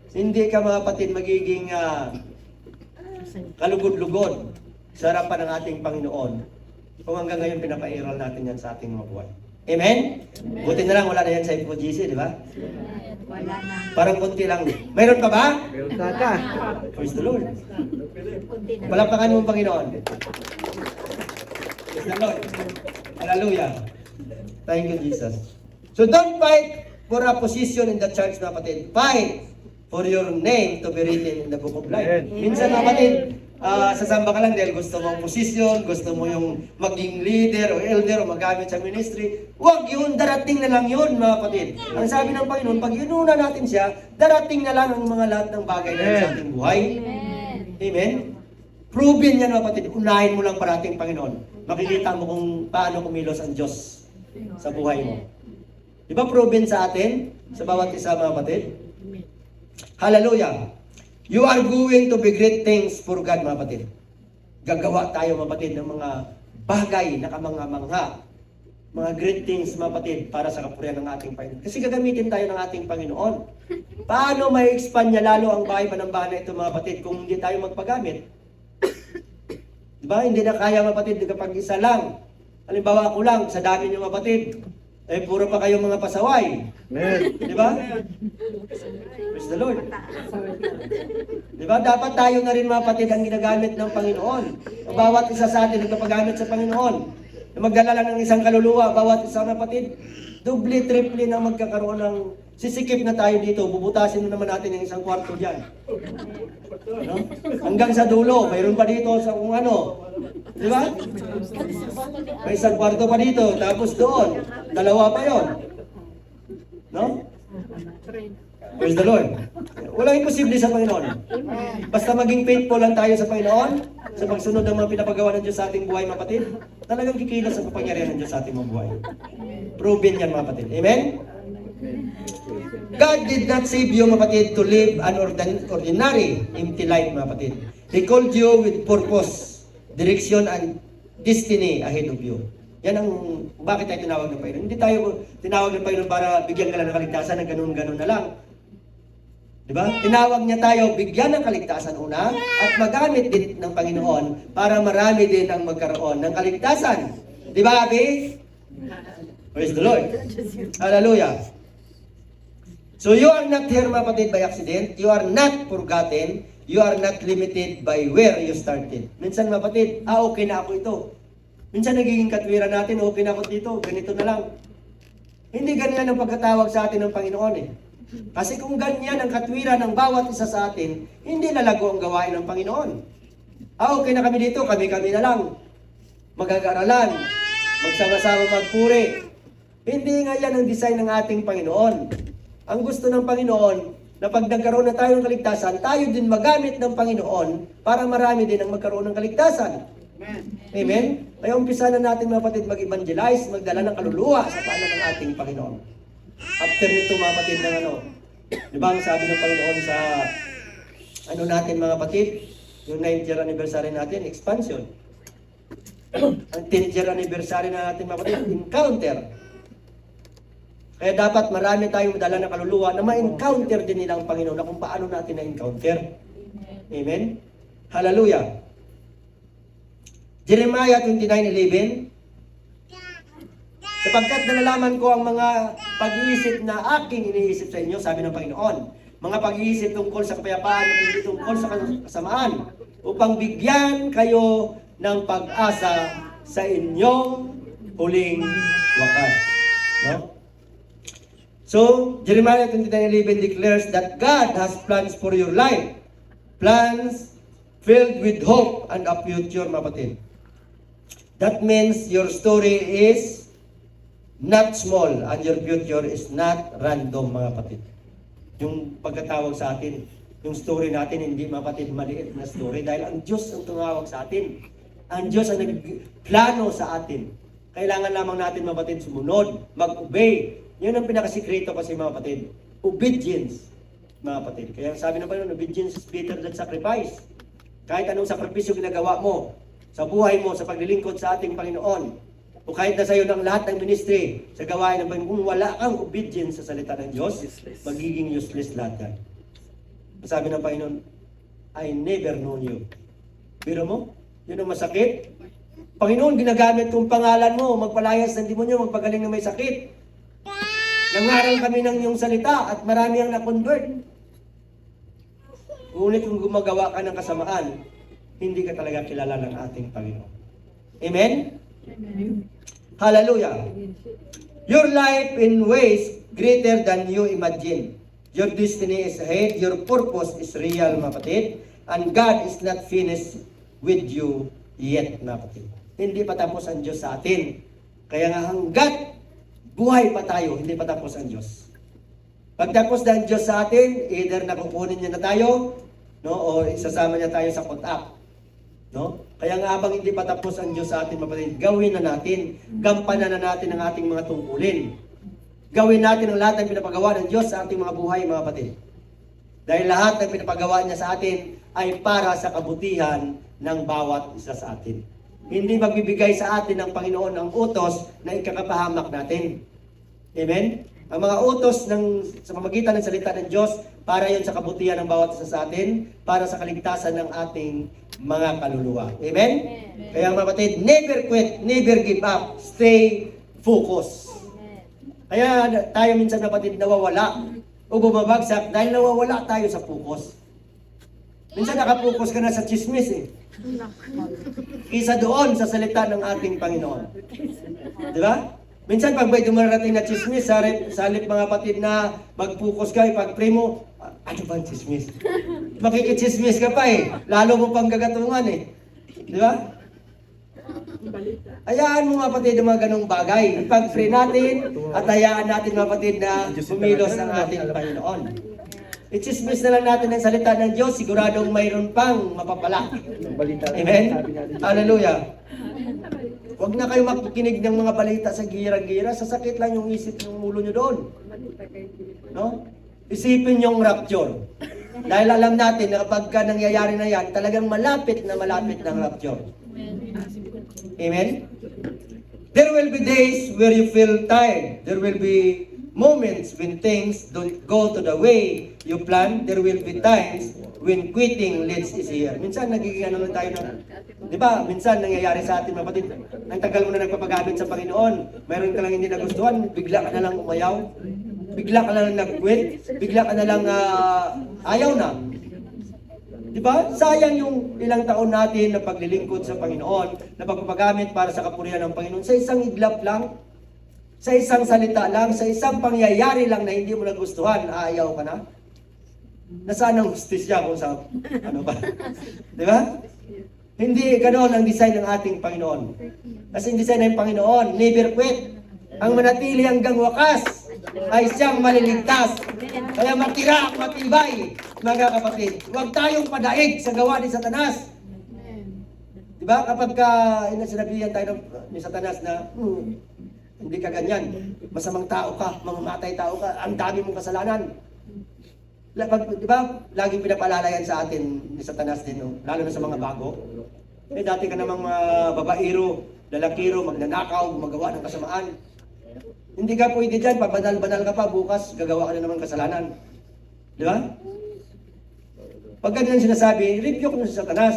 Hindi ka, mga kapatid, magiging kalugod-lugod sa harapan ng ating Panginoon. Kung hanggang ngayon pinapairal natin yan sa ating mga buwan. Amen? Buti na lang, wala na yan sa FOGC, di ba? Wala na. Parang konti lang. Mayroon pa ba? Meron ka. Praise the Lord. Kunti na. Palakpakan mo ang Panginoon. Praise the Lord. Hallelujah. Thank you, Jesus. So don't fight for a position in the church, mga kapatid. Fight for your name to be written in the book of life. Minsan, mga kapatid, sasamba ka lang dahil gusto mo ang posisyon, gusto mo yung maging leader o elder o magamit sa ministry. Huwag yun, darating na lang yun, mga kapatid. Ang sabi ng Panginoon, pag inuna natin siya, darating na lang ang mga lahat ng bagay na sa ating buhay. Amen? Proven yan, mga kapatid. Unahin mo lang parating Panginoon. Makikita mo kung paano kumilos ang Diyos sa buhay mo. Di ba proven sa atin, sa bawat isa, mga kapatid? Hallelujah! You are going to be great things for God, mga kapatid. Gagawa tayo, mga kapatid, ng mga bagay na kamangha-mangha. Mga great things, mga kapatid, para sa kapurihan ng ating Panginoon. Kasi gagamitin tayo ng ating Panginoon. Paano may expand niya lalo ang bahay panambahan na ito, mga kapatid, kung hindi tayo magpagamit? Diba? Hindi na kaya, mga kapatid, kapag isa lang. Halimbawa ako lang, sa dami niyo, mga kapatid. Eh, puro pa kayo mga pasaway. Amen. Di ba? Praise the Lord. Di ba? Dapat tayo na rin mga kapatid ang ginagamit ng Panginoon. Bawat isa sa atin nagpapagamit sa Panginoon. Na magdala lang ng isang kaluluwa, bawat isa mga kapatid, doble, triple na magkakaroon ng sisikip na tayo dito. Bubutasin na naman natin yung isang kwarto dyan. No? Hanggang sa dulo, mayroon pa dito sa kung ano. Di ba? May isang kwarto pa dito, tapos doon, dalawa pa yon. No? Praise the Lord. Walang imposible sa Panginoon. Basta maging faithful lang tayo sa Panginoon, sa pagsunod ng mga pinapagawa ng Diyos sa ating buhay, mga kapatid, talagang kikilos ang kapangyarihan ng Diyos sa ating mga buhay. Proven yan, mga kapatid. Amen? God did not save you, mga kapatid, to live an ordinary, empty life, mga kapatid. He called you with purpose, direction, and destiny ahead of you. Yan ang bakit tayo tinawag ng Panginoon. Hindi tayo tinawag ng Panginoon para bigyan ka lang ng kaligtasan na ganun-ganun na lang. Diba? Tinawag niya tayo bigyan ng kaligtasan una at magamit din ng Panginoon para marami din ang magkaroon ng kaligtasan. Diba, Abi? Praise the Lord. Hallelujah. So you are not here, mga kapatid, by accident. You are not forgotten. You are not limited by where you started. Minsan, mga kapatid, okay na ako ito. Minsan nagiging katwiran natin, okay na ako dito, ganito na lang. Hindi ganyan ang pagkatawag sa atin ng Panginoon eh. Kasi kung ganyan ang katwiran ng bawat isa sa atin, hindi lalago ang gawain ng Panginoon. Okay na kami dito, kami-kami na lang. Magag-aralan, magsama-sama magpuri. Hindi nga yan ang design ng ating Panginoon. Ang gusto ng Panginoon, na pag nagkaroon na tayo ng kaligtasan, tayo din magamit ng Panginoon para marami din ang magkaroon ng kaligtasan. Amen? Kaya umpisa na natin, mga kapatid, mag-evangelize, magdala ng kaluluwa sa paanan ng ating Panginoon. After nito, mga kapatid, ng ano, di ba ang sabi ng Panginoon sa ano natin, mga kapatid, yung 9th year anniversary natin, expansion. Ang 10th year anniversary natin, mga kapatid, encounter. Kaya dapat marami tayong madala ng kaluluwa na ma-encounter din nila ang Panginoon na kung paano natin na-encounter. Amen? Hallelujah. Jeremiah 29:11. Sapagkat nalalaman ko ang mga pag-iisip na aking iniisip sa inyo, sabi ng Panginoon, mga pag-iisip tungkol sa kapayapaan at hindi tungkol sa kasamaan, upang bigyan kayo ng pag-asa sa inyong huling wakas. No? So, Jeremiah 29:11 declares that God has plans for your life. Plans filled with hope and a future, mga kapatid. That means your story is not small and your future is not random, mga kapatid. Yung pagkatawag sa atin, yung story natin, hindi, mga kapatid, maliit na story dahil ang Diyos ang tumawag sa atin. Ang Diyos ang nagplano sa atin. Kailangan lamang natin, mga kapatid, sumunod, mag-obey. Yun ang pinakasikreto kasi, mga kapatid. Obedience, mga kapatid. Kaya sabi ng Panginoon, obedience is better than sacrifice. Kahit anong sakripisyo ginagawa mo, sa buhay mo, sa paglilingkod sa ating Panginoon, o kahit na sa iyo ng lahat ng ministry, sa gawain ng Panginoon, kung wala kang obedience sa salita ng Diyos, magiging useless lahat yan. Sabi ng Panginoon, I never known you. Biro mo? Yun ang masakit. Panginoon, ginagamit kong pangalan mo, magpalayas ng demonyo, magpagaling na may sakit. Nangaral kami ng iyong salita at marami ang na-convert. Ngunit kung gumagawa ka ng kasamaan, hindi ka talaga kilala ng ating Panginoon. Amen? Amen. Hallelujah. Your life in ways greater than you imagine. Your destiny is ahead. Your purpose is real, mga kapatid. And God is not finished with you yet, mga kapatid. Hindi pa tapos ang Diyos sa atin. Kaya nga hanggat buhay pa tayo, hindi pa tapos ang Diyos. Pagtapos na ang Diyos sa atin, either nakukunin niya na tayo, no, o isasama niya tayo sa caught-up. No? Kaya nga habang hindi pa tapos ang Diyos sa atin, mapatid, gawin na natin, gampanan na natin ang ating mga tungkulin. Gawin natin ang lahat ng pinapagawa ng Diyos sa ating mga buhay, mga kapatid. Dahil lahat ng pinapagawa niya sa atin ay para sa kabutihan ng bawat isa sa atin. Hindi magbibigay sa atin ng Panginoon ang utos na ikakapahamak natin. Amen? Ang mga utos sa pamamagitan ng salita ng Diyos, para yon sa kabutihan ng bawat isa sa atin, para sa kaligtasan ng ating mga kaluluwa. Amen? Kaya mga kapatid, never quit, never give up, stay focused. Kaya tayo minsan kapatid nawawala o bumabagsak dahil nawawala tayo sa focus. Minsan nakapokus ka na sa chismis eh. Isa doon sa salita ng ating Panginoon. Di ba? Minsan pag may dumarating na chismis, sa halip mga kapatid na mag-focus ka, pag-pray mo, ano ba ang chismis? Makikichismis ka pa eh. Lalo mo pang gagatungan eh. Di ba? Hayaan mo mga kapatid ang mga ganong bagay. Ipag-pray natin at hayaan natin mga kapatid na pumilos ang ating Panginoon. I-chismis na lang natin ang salita ng Diyos, siguradong mayroon pang mapapala. Amen? Hallelujah. Huwag na kayo makikinig ng mga balita sa gira-gira, sasakit lang yung isip ng ulo nyo doon. No? Isipin yung rapture. Dahil alam natin na kapag ka nangyayari na yan, talagang malapit ng rapture. Amen? There will be days where you feel tired. There will be moments when things don't go to the way you plan. There will be times when quitting leads is here. Minsan nagiging ano lang tayo na, di ba? Minsan nangyayari sa atin mga kapatid, ang tagal mo na nagpapagamit sa Panginoon, mayroon ka lang hindi nagustuhan, bigla ka na lang umayaw, bigla ka na lang nag-quit, bigla ka na lang ayaw na. Di ba? Sayang yung ilang taon natin na paglilingkod sa Panginoon, na pagpapagamit para sa kapurihan ng Panginoon, sa isang iglap lang, sa isang salita lang, sa isang pangyayari lang na hindi mo nagustuhan, ayaw ka na. Nasaan ang hustisya kung sa ano ba? Di ba? Hindi ganoon ang design ng ating Panginoon. Kasi ang design ng Panginoon, never quit. Ang manatili hanggang wakas ay siyang maliligtas. Kaya matira, matibay, mga kapatid. Huwag tayong padaig sa gawa ni Satanas. Di ba? Kapag sinabihan tayo ni Satanas na, hindi ka ganyan, masamang tao ka, mamamatay tao ka, ang dami mong kasalanan. Di ba? Laging pinapaalalayan sa atin ni Satanas din, no? Lalo na sa mga bago. Eh, dati ka namang babaero, lalakiro, magnanakaw, gumagawa ng kasamaan. Hindi ka pwede dyan, pabanal-banal ka pa, bukas gagawa ka na naman kasalanan. Di ba? Pag ganyan sinasabi, rebuke mo sa Satanas.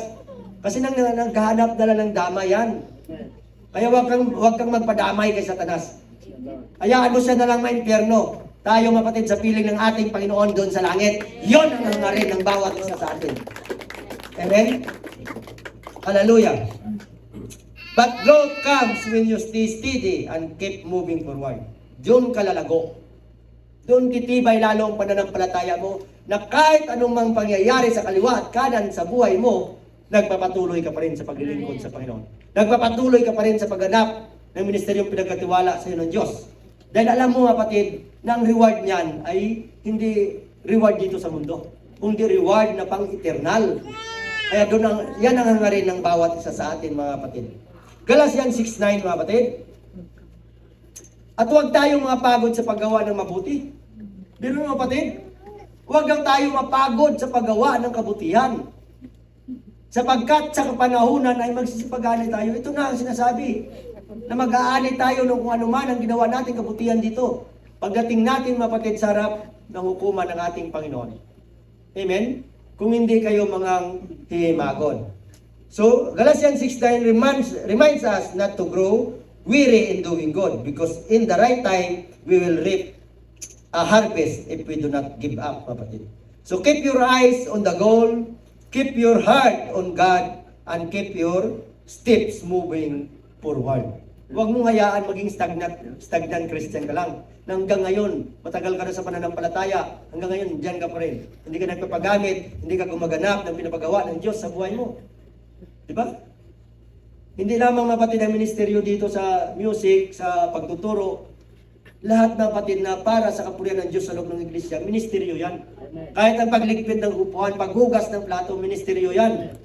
Kasi naghahanap na lang ng dama yan. Kaya huwag kang magpadamay kay Satanas. Hayaan mo siya na lang ma-impyerno. Tayo mapatid sa piling ng ating Panginoon doon sa langit. Yon ang hangarin ng bawat isa sa atin. Amen? Hallelujah. But growth comes when you stay steady and keep moving forward. Doon ka lalago. Doon titibay lalo ang pananampalataya mo na kahit anumang pangyayari sa kaliwa at kanan sa buhay mo, nagpapatuloy ka pa rin sa paglilingkod sa Panginoon. Nagpapatuloy ka pa rin sa pagganap ng ministeryong pinagkatiwala sa iyo ng Diyos. Dahil alam mo kapatid, na ang reward niyan ay hindi reward dito sa mundo, kundi reward na pang-eternal. Kaya doon yan ang hangarin ng bawat isa sa atin mga kapatid. Galatians 6:9 mga kapatid. At huwag tayong mapagod sa paggawa ng mabuti. Pero mga kapatid, huwag lang tayong mapagod sa paggawa ng kabutihan. Sapagkat sa kapanahunan ay magsisipag-ani tayo. Ito na ang sinasabi, na mag-aani tayo ng kung ano man ang ginawa natin kabutihan dito. Pagdating natin mapatid sa harap ng hukuman ng ating Panginoon. Amen? Kung hindi kayo mga hihimagon. So, Galatians 6:9 reminds us not to grow weary in doing good, because in the right time, we will reap a harvest if we do not give up, kapatid. So, keep your eyes on the goal, keep your heart on God, and keep your steps moving forward. Huwag mong hayaan maging stagnant Christian ka lang. Na hanggang ngayon, matagal ka na sa pananampalataya, hanggang ngayon, diyan ka pa rin. Hindi ka nagpapagamit, hindi ka gumaganap ng pinapagawa ng Diyos sa buhay mo. Di ba? Hindi lamang mapatid ang ministeryo dito sa music, sa pagtuturo. Lahat na patid na para sa kapurihan ng Diyos sa loob ng iglesia, ministeryo yan. Kahit ang pagligpit ng upuan, paghugas ng plato, ministeryo yan.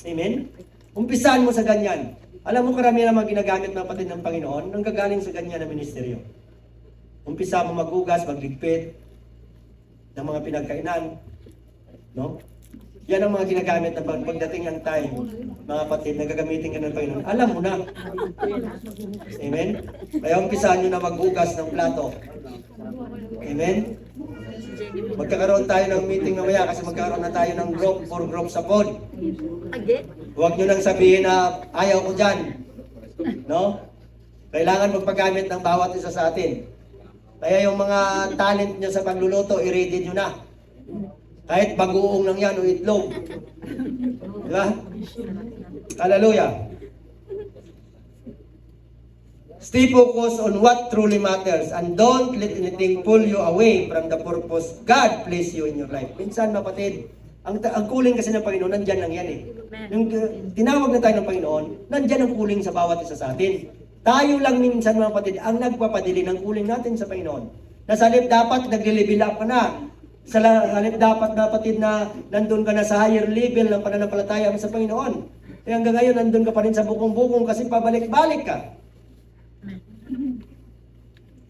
Amen? Umpisahan mo sa ganyan. Alam mo, karamihan ang mga ginagamit ng patid ng Panginoon, nang gagaling sa ganyan na ministeryo. Umpisa mo maghugas, magligpit ng mga pinagkainan. No? Yan ang mga ginagamit na pagdating ng time, mga patid, na gagamitin ka ng Panginoon. Alam mo na. Amen? Kaya umpisahan nyo na maghugas ng plato. Amen? Magkakaroon tayo ng meeting mamaya kasi magkakaroon na tayo ng group for group sa pod. Huwag nyo nang sabihin na ayaw ko dyan. No? Kailangan magpagamit ng bawat isa sa atin. Kaya yung mga talent nyo sa pagluluto, i-ready nyo na. Kahit bagoong lang yan o itlog. Di ba? Hallelujah. Stay focused on what truly matters and don't let anything pull you away from the purpose God placed you in your life. Minsan, kapatid, ang calling kasi ng Panginoon, nandyan lang yan eh. Nung tinawag na tayo ng Panginoon, nandyan ang calling sa bawat isa sa atin. Tayo lang minsan, mga kapatid, ang nagpapadili ng calling natin sa Panginoon. Na sa halip dapat, nag-level up ka na. Sa halip dapat, kapatid, na nandun ka na sa higher level ng pananampalataya mo sa Panginoon. Kaya hanggang ngayon, nandun ka pa rin sa bukong-bukong kasi pabalik-balik ka.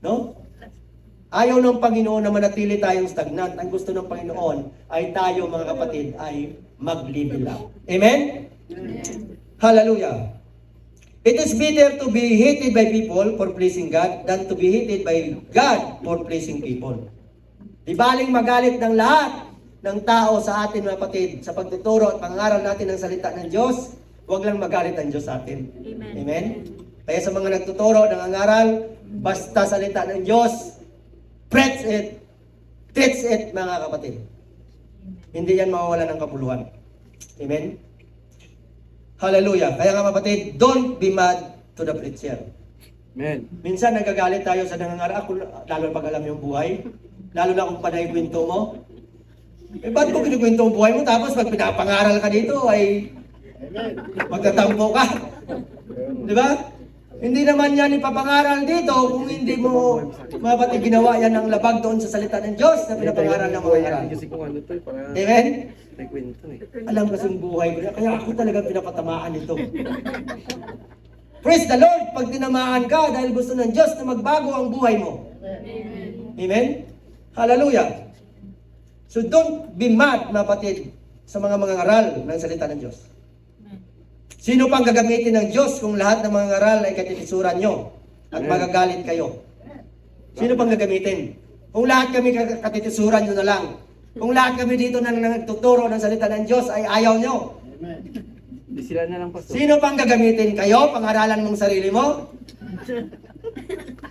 No? Ayaw ng Panginoon na manatili tayong stagnant. Ang gusto ng Panginoon ay tayo, mga kapatid, ay mag-level up. Amen? Hallelujah. It is better to be hated by people for pleasing God than to be hated by God for pleasing people. Di baling magalit ng lahat ng tao sa atin, mga kapatid, sa pagtuturo at pangaral natin ng salita ng Diyos, huwag lang magalit ang Diyos sa atin. Amen? Kaya sa mga nagtuturo, nangangaral, basta salita ng Diyos, preach it, teach it, mga kapatid. Hindi yan mawawala ng kapuluhan. Amen? Hallelujah. Kaya nga kapatid, don't be mad to the preacher. Amen. Minsan nagagalit tayo sa nangangaral, ako, lalo pag alam yung buhay, lalo na kung panay kwento mo. Eh, ba't mo kinikwento ang buhay mo? Tapos pag pinapangaral ka dito, ay magtatampo ka. Di ba? Hindi naman yan ipapangaral dito kung hindi mo mapati ginawa yan ng labag doon sa salita ng Diyos na pinapangaral ng mga aral. Kasi kung ano to, para Amen? may kwento eh. Alam kasing buhay ko, kaya ako talaga pinapatamaan ito. Praise the Lord! Pag tinamaan ka dahil gusto ng Diyos na magbago ang buhay mo. Amen? Hallelujah! So don't be mad, mga kapatid, sa mga aral ng salita ng Diyos. Sino pang gagamitin ng Diyos kung lahat ng mga ngaral ay katitisuran nyo at magagalit kayo? Sino pang gagamitin? Kung lahat kami katitisuran nyo na lang. Kung lahat kami dito na nagtuturo ng salita ng Diyos ay ayaw nyo. Di sila na lang, Pastor. Sino pang gagamitin kayo? Pangaralan mong sarili mo?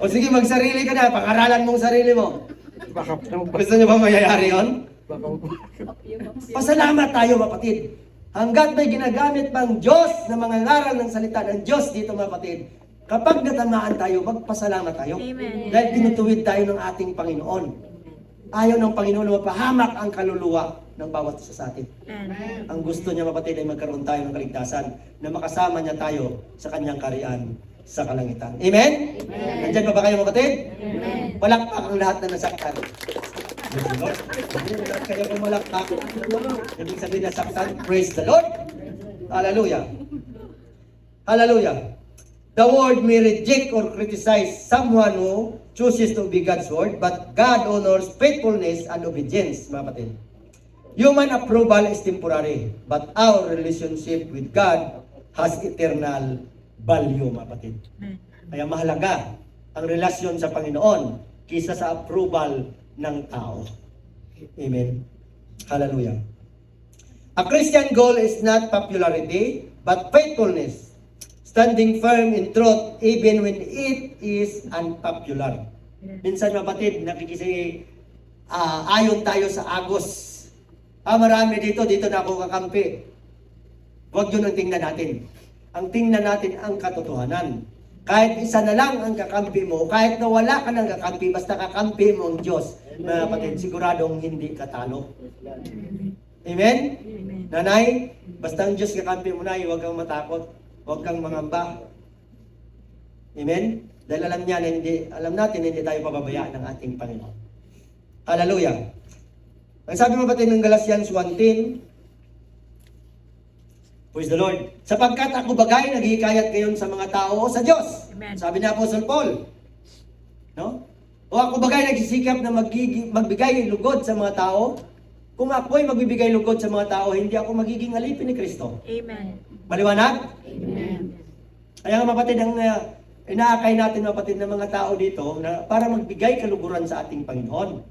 O sige, magsarili ka na. Pangaralan mong sarili mo. Baka Gusto nyo ba mayayari yun? baka Pasalamat tayo, kapatid. Hanggat may ginagamit pang Diyos na mga ngaral ng salita ng Diyos dito, mga kapatid, kapag natamaan tayo, magpasalamat tayo. Amen. Dahil tinutuwid tayo ng ating Panginoon. Ayaw ng Panginoon na mapahamak ang kaluluwa ng bawat isa sa atin. Ang gusto niya, kapatid, ay magkaroon tayo ng kaligtasan na makasama niya tayo sa kanyang kariyan sa kalangitan. Amen? Nandyan pa ba kayo, kapatid? Palakpak ang lahat na nasaktan. Praise the Lord. Hindi kayo pumalakpak. Ibig sabihin na saktan, praise the Lord. Hallelujah. Hallelujah. The world may reject or criticize someone who chooses to be God's word, but God honors faithfulness and obedience, mga kapatid. Human approval is temporary, but our relationship with God has eternal value, mga kapatid. Kaya mahalaga ang relasyon sa Panginoon kisa sa approval ng tao. Amen. Hallelujah. A Christian goal is not popularity, but faithfulness. Standing firm in truth even when it is unpopular. Minsan, kapatid, ayon tayo sa agos. Marami dito na ako kakampi. Huwag yun ang tingnan natin. Ang tingnan natin ang katotohanan. Kahit isa na lang ang kakampi mo, kahit na wala ka ng kakampi, basta kakampi mo ang Diyos, mga kapatid, siguradong hindi ka talo. Amen? Nanay, basta ang Diyos kakampi mo na, huwag kang matakot, huwag kang mangamba. Amen? Dahil alam natin, hindi tayo pababayaan ng ating Panginoon. Hallelujah. Ang sabi mo kapatid ng Galatians 1:10, praise the Lord. Sapagkat ako bagay, naghihikayat kayon sa mga tao o sa Diyos. Amen. Sabi ni Apostle Paul. No? O ako bagay, nagsisikap na magbigay lugod sa mga tao. Kung ako'y magbibigay lugod sa mga tao, hindi ako magiging alipin ni Kristo. Amen. Maliwanag? Amen. Kaya nga kapatid, ang inaakay natin kapatid ng mga tao dito na para magbigay kaluguran sa ating Panginoon.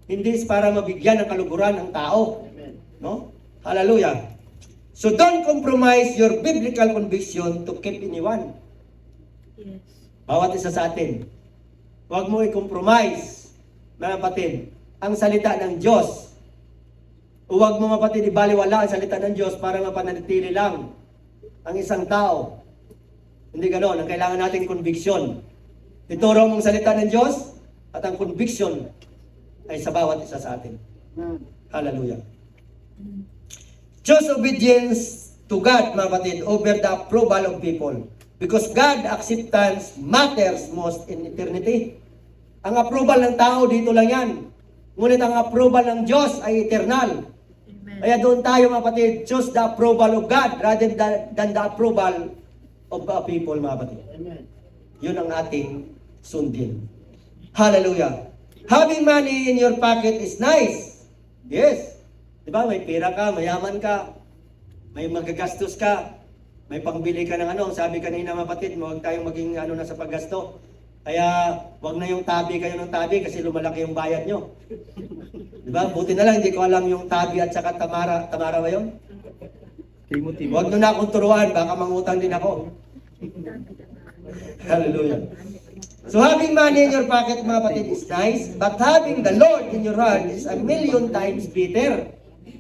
Hindi para mabigyan ng kaluguran ng tao. No? Hallelujah. So don't compromise your biblical conviction to keep anyone. Yes. Bawat isa sa atin. Huwag mo i-compromise, mga kapatid, ang salita ng Diyos. Huwag mo, mga kapatid, ibaliwala ang salita ng Diyos para mapanatili lang ang isang tao. Hindi ganoon. Ang kailangan natin conviction. Ituro mong salita ng Diyos at ang conviction ay sa bawat isa sa atin. Hallelujah. Choose obedience to God, mga kapatid, over the approval of people. Because God acceptance matters most in eternity. Ang approval ng tao dito lang yan. Ngunit ang approval ng Diyos ay eternal. Kaya doon tayo, mga kapatid, choose the approval of God rather than the approval of the people, mga kapatid. Yun ang ating sundin. Hallelujah. Having money in your pocket is nice. Yes. Diba? May pera ka, mayaman ka, may magagastos ka, may pangbili ka ng ano. Sabi kanina, mga kapatid, huwag tayong maging na sa paggasto. Kaya wag na yung tabi kayo ng tabi kasi lumalaki yung bayad nyo. Diba? Buti na lang, hindi ko alam yung tabi at saka tamara. Tamara ba yun? Timothy. Huwag na akong turuan, baka mangutang din ako. Hallelujah. So having money in your pocket, mga kapatid, is nice, but having the Lord in your heart is a million times better.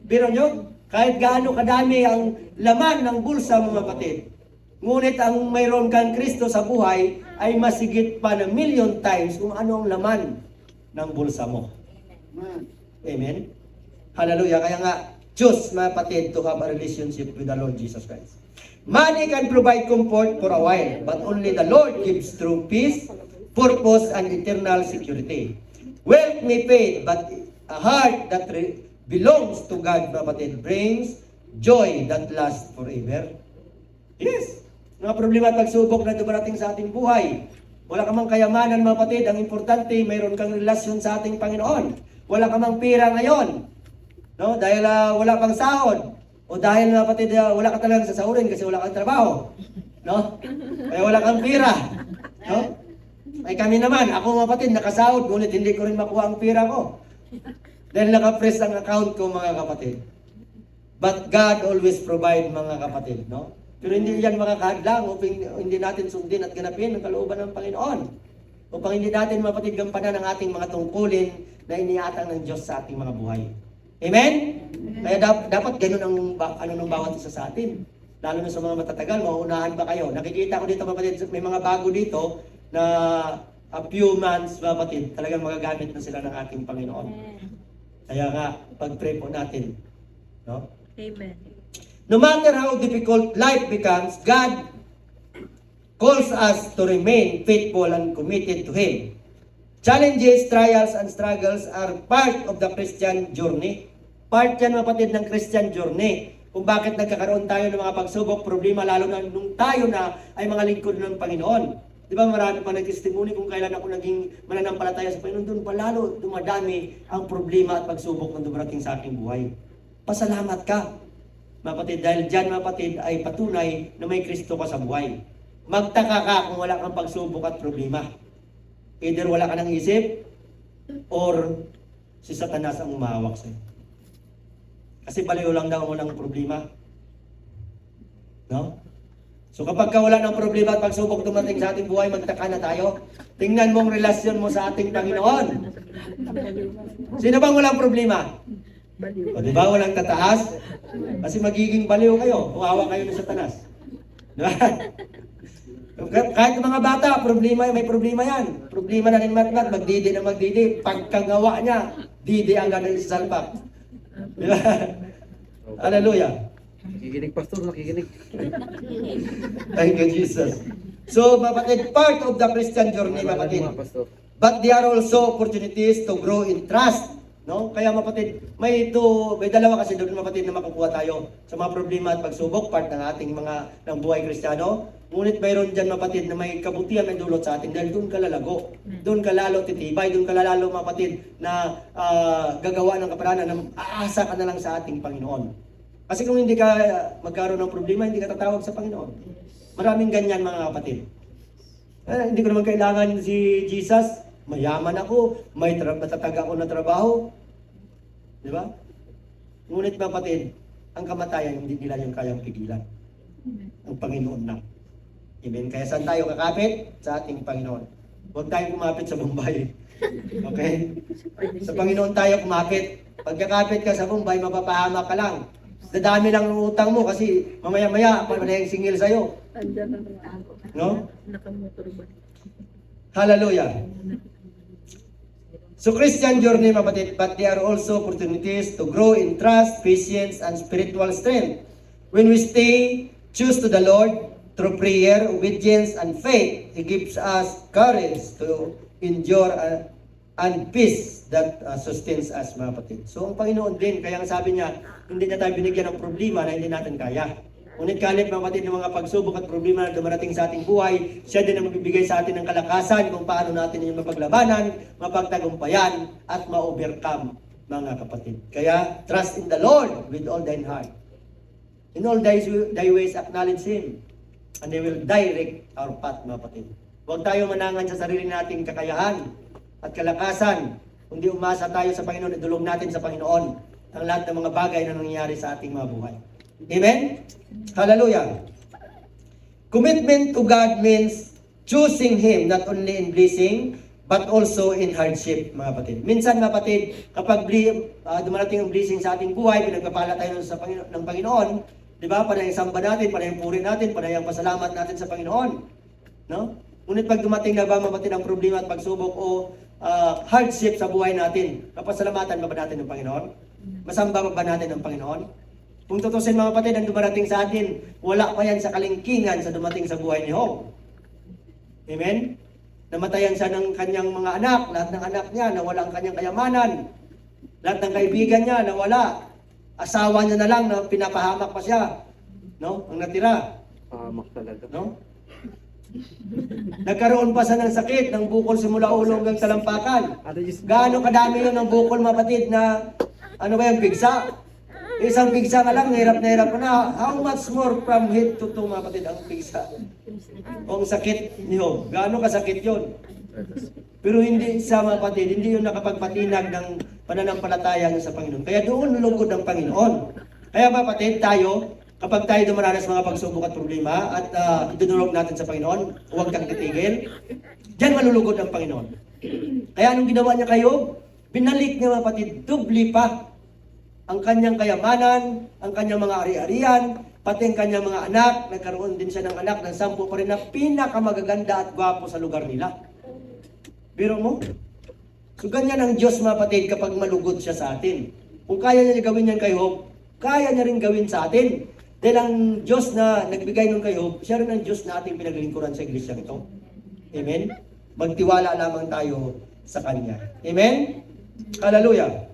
Biro nyo, kahit gaano kadami ang laman ng bulsa, mga kapatid, ngunit ang mayroon kang Kristo sa buhay ay masigit pa na million times kung ano ang laman ng bulsa mo. Amen? Hallelujah. Kaya nga, choose, mga kapatid, to have a relationship with the Lord Jesus Christ. Money can provide comfort for a while, but only the Lord gives true peace, purpose, and eternal security. Wealth may fade, but a heart that belongs to God, mga kapatid, brings joy that lasts forever. Yes. Mga problema at pagsubok na dumarating sa ating buhay. Wala ka mang kayamanan, mga kapatid. Ang importante, mayroon kang relasyon sa ating Panginoon. Wala ka mang pera ngayon. No? Dahil wala kang sahod. O dahil, mga kapatid, wala ka talagang sasahurin kasi wala kang trabaho. No? Kaya wala kang pera. No? Ay kami naman, ako, mga kapatid, nakasahod, ngunit hindi ko rin makuha ang pera ko. Dahil naka-press ang account ko, mga kapatid. But God always provide, mga kapatid, no? Pero hindi yan makakahadlang upang hindi natin sundin at ganapin ang kalooban ng Panginoon. Upang hindi natin, mga kapatid, gampanan ang ating mga tungkulin na iniatang ng Diyos sa ating mga buhay. Amen? Kaya dapat ganun ang ng bawat isa sa atin. Lalo na sa mga matatagal, mauunahan pa kayo. Nakikita ko dito, mga kapatid, may mga bago dito na a few months, mga kapatid, talagang magagamit na sila ng ating Panginoon. Kaya nga, pag-pray po natin. No? Amen. No matter how difficult life becomes, God calls us to remain faithful and committed to Him. Challenges, trials, and struggles are part of the Christian journey. Part yan, mga kapatid, ng Christian journey. Kung bakit nagkakaroon tayo ng mga pagsubok, problema, lalo na nung tayo na ay mga lingkod ng Panginoon. Di ba marami pa nag-testimony kung kailan ako naging mananampalataya sa Panginoon, doon pa lalo dumadami ang problema at pagsubok na dumarating sa aking buhay. Pasalamat ka, mga kapatid, dahil dyan, mga kapatid, ay patunay na may Kristo ka sa buhay. Magtaka ka kung wala kang pagsubok at problema. Either wala ka ng isip, or si Satanas ang umahawak sa'yo. Kasi baliw lang daw walang problema. No? So kapag ka wala ng problema at pagsubok dumating sa ating buhay, magtaka na tayo. Tingnan mo ang relasyon mo sa ating Panginoon. Sino bang walang problema? O di ba walang tataas? Kasi magiging baliw kayo kung hawa kayo ng Satanas. Diba? Kahit mga bata, may problema yan. Problema na rin matmat, magdidi na magdidi. Pagkagawa niya, didi ang gano'n sa salpak. Diba? Hallelujah. Nakikinig, Pastor, nakikinig. Thank you, Jesus. So, kapatid, part of the Christian journey, kapatid. Pastor. But there are also opportunities to grow in trust. No? Kaya, kapatid, may dalawa kasi doon, kapatid, na makukuha tayo sa mga problema at pagsubok, part ng ating ng buhay Kristiyano. Ngunit mayroon dyan, kapatid, na may kabutihan na dulot sa atin dahil doon ka lalago. Doon ka lalo titibay, doon ka lalo, kapatid, na gagawa ng kaparanan na aasa ka na lang sa ating Panginoon. Kasi kung hindi ka magkaroon ng problema, hindi ka tatawag sa Panginoon. Maraming ganyan, mga kapatid. Hindi ko naman kailangan si Jesus. Mayaman ako, may matatag ako na trabaho. Di ba? Ngunit, mga kapatid, ang kamatayan, hindi nila yung kayang pigilan. Ang Panginoon lang. Amen. Kaya saan tayo kakapit? Sa ating Panginoon. Huwag tayong kumapit sa Bombay. Okay? Sa Panginoon tayo kumapit. Pagkakapit ka sa Bombay, mapapahamak ka lang. Dadami lang ng utang mo kasi mamaya-maya, pa na yung singil sa'yo. Andyan ang tago. No? Nakamotor ba? Hallelujah. So Christian journey, kapatid, but there are also opportunities to grow in trust, patience, and spiritual strength. When we stay, choose to the Lord through prayer, obedience, and faith, He gives us courage to endure and peace that sustains us, mga kapatid. So ang Panginoon din, kaya ang sabi niya, hindi niya tayo binigyan ng problema na hindi natin kaya. Ngunit kalit mga kapatid ng mga pagsubok at problema na dumarating sa ating buhay, siya din ang magbibigay sa atin ng kalakasan kung paano natin yung mapaglabanan, mapagtagumpayan, at ma-overcome, mga kapatid. Kaya, trust in the Lord with all thine heart. In all thy ways acknowledge Him, and He will direct our path, mga kapatid. Huwag tayo manangan sa sarili nating kakayahan at kalakasan, kundi umasa tayo sa Panginoon, idulog natin sa Panginoon ang lahat ng mga bagay na nangyayari sa ating mga buhay. Amen? Hallelujah. Commitment to God means choosing Him not only in blessing but also in hardship, mga kapatid. Minsan, mga kapatid, kapag dumarating ang blessing sa ating buhay, pinagpapala tayo sa ng Panginoon, di ba? Panay ang samba natin, panay ang puri natin, panay ang pasalamat natin sa Panginoon. No? Ngunit pag dumating na ba, mga kapatid, ang problema at pagsubok o hardship sa buhay natin, kapasalamatan ba natin ng Panginoon? Masamba ba natin ng Panginoon? Kung tutusin mga kapatid, ang dumarating sa atin, wala pa yan sa kalingkingan sa dumating sa buhay ni Job. Amen? Namatayan siya ng kanyang mga anak, lahat ng anak niya, nawala ang kanyang kayamanan. Lahat ng kaibigan niya, nawala. Asawa niya na lang, na pinapahamak pa siya. No? Ang natira. Pahamak talaga. No? Nagkaroon pa siya ng sakit, ng bukol simula ulo hanggang talampakan. Gaano kadami yun ng bukol, mga kapatid, na ano ba yung pigsa? Isang pigsa nga lang, hirap na hirap na. How much more from head to toe, mga kapatid, ang pigsa? O ang sakit ni Job. Gaano kasakit yun? Pero hindi sa mga kapatid, hindi yun nakapagpatinag ng pananampalataya niya sa Panginoon. Kaya doon lulugod ang Panginoon. Kaya mga kapatid, tayo, kapag tayo dumaranas mga pagsubok at problema at idudulog natin sa Panginoon, huwag kang titigil, diyan malulugod ang Panginoon. Kaya anong ginawa niya kayo? Binalik niya mga kapatid, dubli pa ang kanyang kayamanan, ang kanyang mga ari-arian, pati ang kanyang mga anak. Nagkaroon din siya ng anak ng 10 pa rin na pinakamagaganda at gwapo sa lugar nila. Biro mo? So ganyan ang Diyos, mga kapatid, kapag malugod siya sa atin. Kung kaya niya gawin yan kay Job, kaya niya rin gawin sa atin. Dahil ang Diyos na nagbigay nun kay Job, siya rin ang Diyos na ating pinaglingkuran sa iglesia ito. Amen? Magtiwala lamang tayo sa Kanya. Amen? Hallelujah!